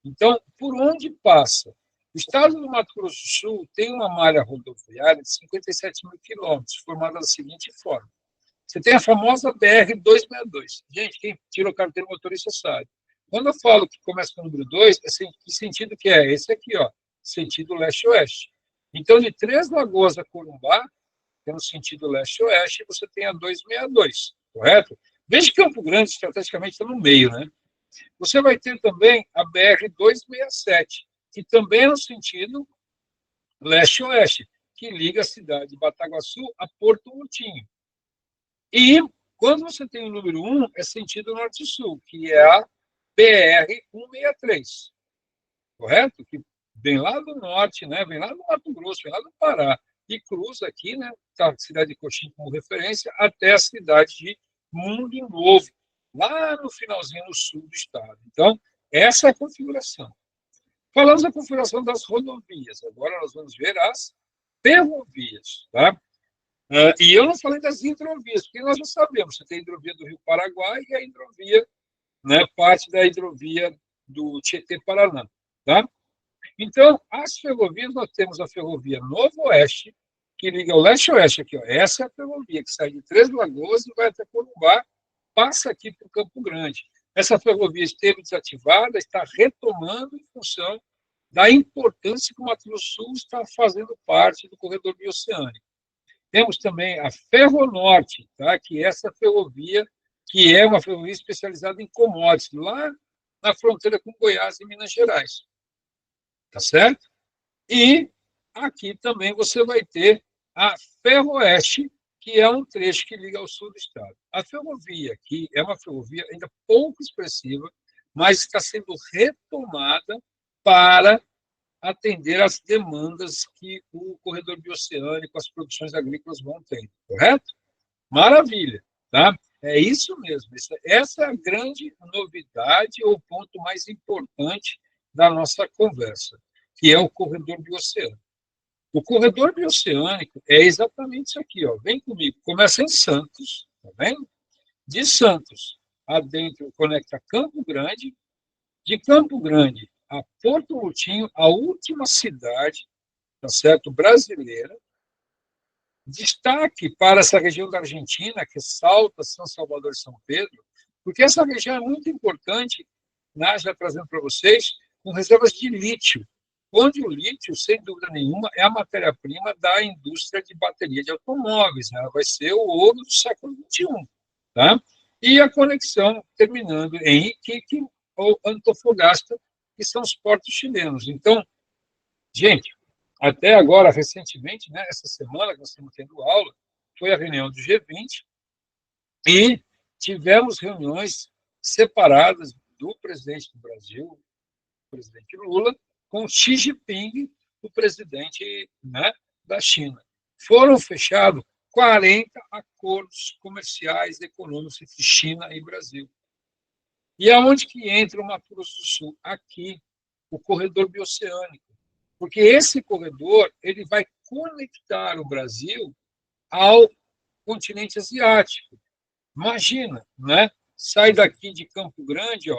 Então, por onde passa? O estado do Mato Grosso do Sul tem uma malha rodoviária de 57 mil quilômetros, formada da seguinte forma. Você tem a famosa BR-262. Gente, quem tira o carteira motorista sabe. Quando eu falo que começa com o número 2, que sentido que é? Esse aqui, ó, sentido leste-oeste. Então, de Três Lagoas a Corumbá, que é no sentido leste-oeste, você tem a 262, correto? Veja que Campo Grande, estrategicamente, está no meio, né? Você vai ter também a BR-267, que também é no sentido leste-oeste, que liga a cidade de Bataguaçu a Porto Murtinho. E quando você tem o número 1, é sentido norte-sul, que é a BR-163, correto? Que vem lá do norte, né? Vem lá do Mato Grosso, vem lá do Pará, e cruza aqui, né? Tá a cidade de Coxim como referência, até a cidade de Mundo Novo, lá no finalzinho no sul do estado. Então, essa é a configuração. Falamos da configuração das rodovias, agora nós vamos ver as ferrovias, tá? E eu não falei das hidrovias, porque nós já sabemos, você tem a hidrovia do Rio Paraguai e a hidrovia, né, parte da hidrovia do Tietê-Paraná, tá? Então, as ferrovias, nós temos a ferrovia Novo Oeste, que liga o leste-oeste aqui, ó. Essa é a ferrovia que sai de Três Lagoas e vai até Corumbá, passa aqui para o Campo Grande. Essa ferrovia esteve desativada, está retomando em função da importância que o Mato Grosso do Sul está fazendo parte do corredor bioceânico. Temos também a Ferronorte, tá? Que é essa ferrovia, que é uma ferrovia especializada em commodities, lá na fronteira com Goiás e Minas Gerais. Tá certo? E aqui também você vai ter a Ferroeste, que é um trecho que liga ao sul do estado. A ferrovia aqui é uma ferrovia ainda pouco expressiva, mas está sendo retomada para atender às demandas que o corredor bioceânico, as produções agrícolas vão ter, correto? Maravilha, tá? É isso mesmo. Essa é a grande novidade, ou o ponto mais importante da nossa conversa, que é o corredor bioceânico. O corredor bioceânico é exatamente isso aqui, ó. Vem comigo. Começa em Santos, tá vendo? De Santos adentro conecta Campo Grande, de Campo Grande a Porto Murtinho, a última cidade, tá certo, brasileira. Destaque para essa região da Argentina, que é Salta, São Salvador e São Pedro, porque essa região é muito importante, né, já trazendo para vocês, com reservas de lítio, onde o lítio, sem dúvida nenhuma, é a matéria-prima da indústria de bateria de automóveis, né? Vai ser o ouro do século XXI. Tá? E a conexão terminando em Iquique ou Antofagasta, que são os portos chilenos. Então, gente, até agora, recentemente, né, essa semana que nós estamos tendo aula, foi a reunião do G20 e tivemos reuniões separadas do presidente do Brasil, o presidente Lula, com Xi Jinping, o presidente, né, da China. Foram fechados 40 acordos comerciais e econômicos entre China e Brasil. E aonde que entra o Mato Grosso do Sul? Aqui, o corredor bioceânico. Porque esse corredor ele vai conectar o Brasil ao continente asiático. Imagina, né? Sai daqui de Campo Grande,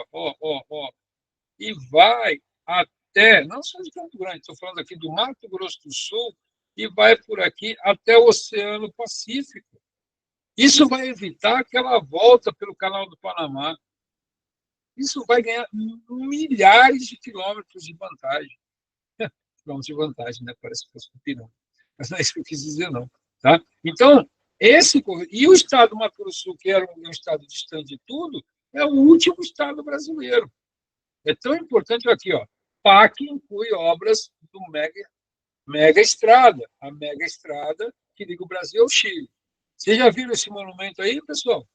e vai até, não só de Campo Grande, estou falando aqui do Mato Grosso do Sul, e vai por aqui até o Oceano Pacífico. Isso vai evitar aquela volta pelo Canal do Panamá. Isso vai ganhar milhares de quilômetros de vantagem. Quilômetros de vantagem, né? Parece que fosse um pirão. Mas não é isso que eu quis dizer, não. Tá? Então, e o estado do Mato Grosso do Sul, que era um estado distante de tudo, é o último estado brasileiro. É tão importante aqui, ó. PAC inclui obras do mega estrada, a mega estrada que liga o Brasil ao Chile. Vocês já viram esse monumento aí, pessoal?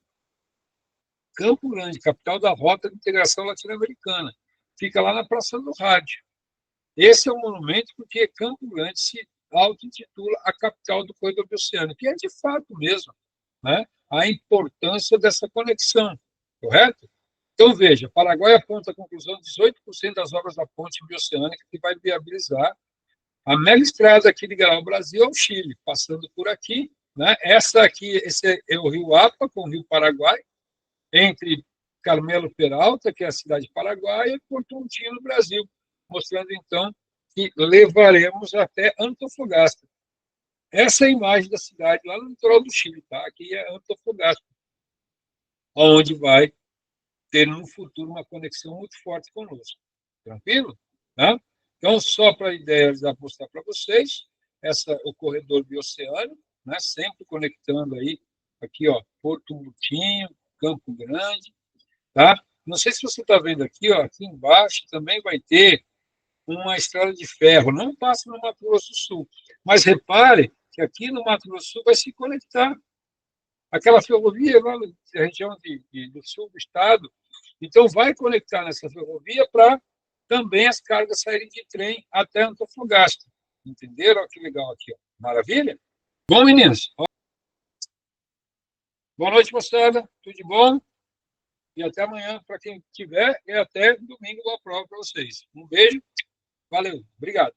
Campo Grande, capital da Rota de Integração Latino-Americana. Fica lá na Praça do Rádio. Esse é um monumento porque Campo Grande se auto-intitula a capital do corredor bioceânico, que é de fato mesmo, né? A importância dessa conexão, correto? Então, veja, Paraguai aponta a conclusão de 18% das obras da ponte bioceânica que vai viabilizar a mega estrada que ligará o Brasil ao Chile, passando por aqui, né? Essa aqui, esse é o Rio Apa com o Rio Paraguai, entre Carmelo Peralta, que é a cidade paraguaia, e Porto Murtinho, no Brasil, mostrando, então, que levaremos até Antofagasta. Essa é a imagem da cidade lá no litoral do Chile, tá? Aqui é Antofagasta, onde vai ter no futuro uma conexão muito forte conosco. Tranquilo? Tá? Então, só para ideias de mostrar para vocês, o corredor bioceânico, né? Sempre conectando aí, aqui, ó, Porto Murtinho, Campo Grande, tá? Não sei se você está vendo aqui, ó, aqui embaixo também vai ter uma estrada de ferro, não passa no Mato Grosso do Sul, mas repare que aqui no Mato Grosso do Sul vai se conectar aquela ferrovia lá na região do sul do estado, então vai conectar nessa ferrovia para também as cargas saírem de trem até Antofagasta. Entenderam? Olha que legal aqui, ó. Maravilha? Bom, meninos, boa noite, moçada, tudo de bom? E até amanhã para quem tiver, e até domingo da prova para vocês. Um beijo, valeu, obrigado.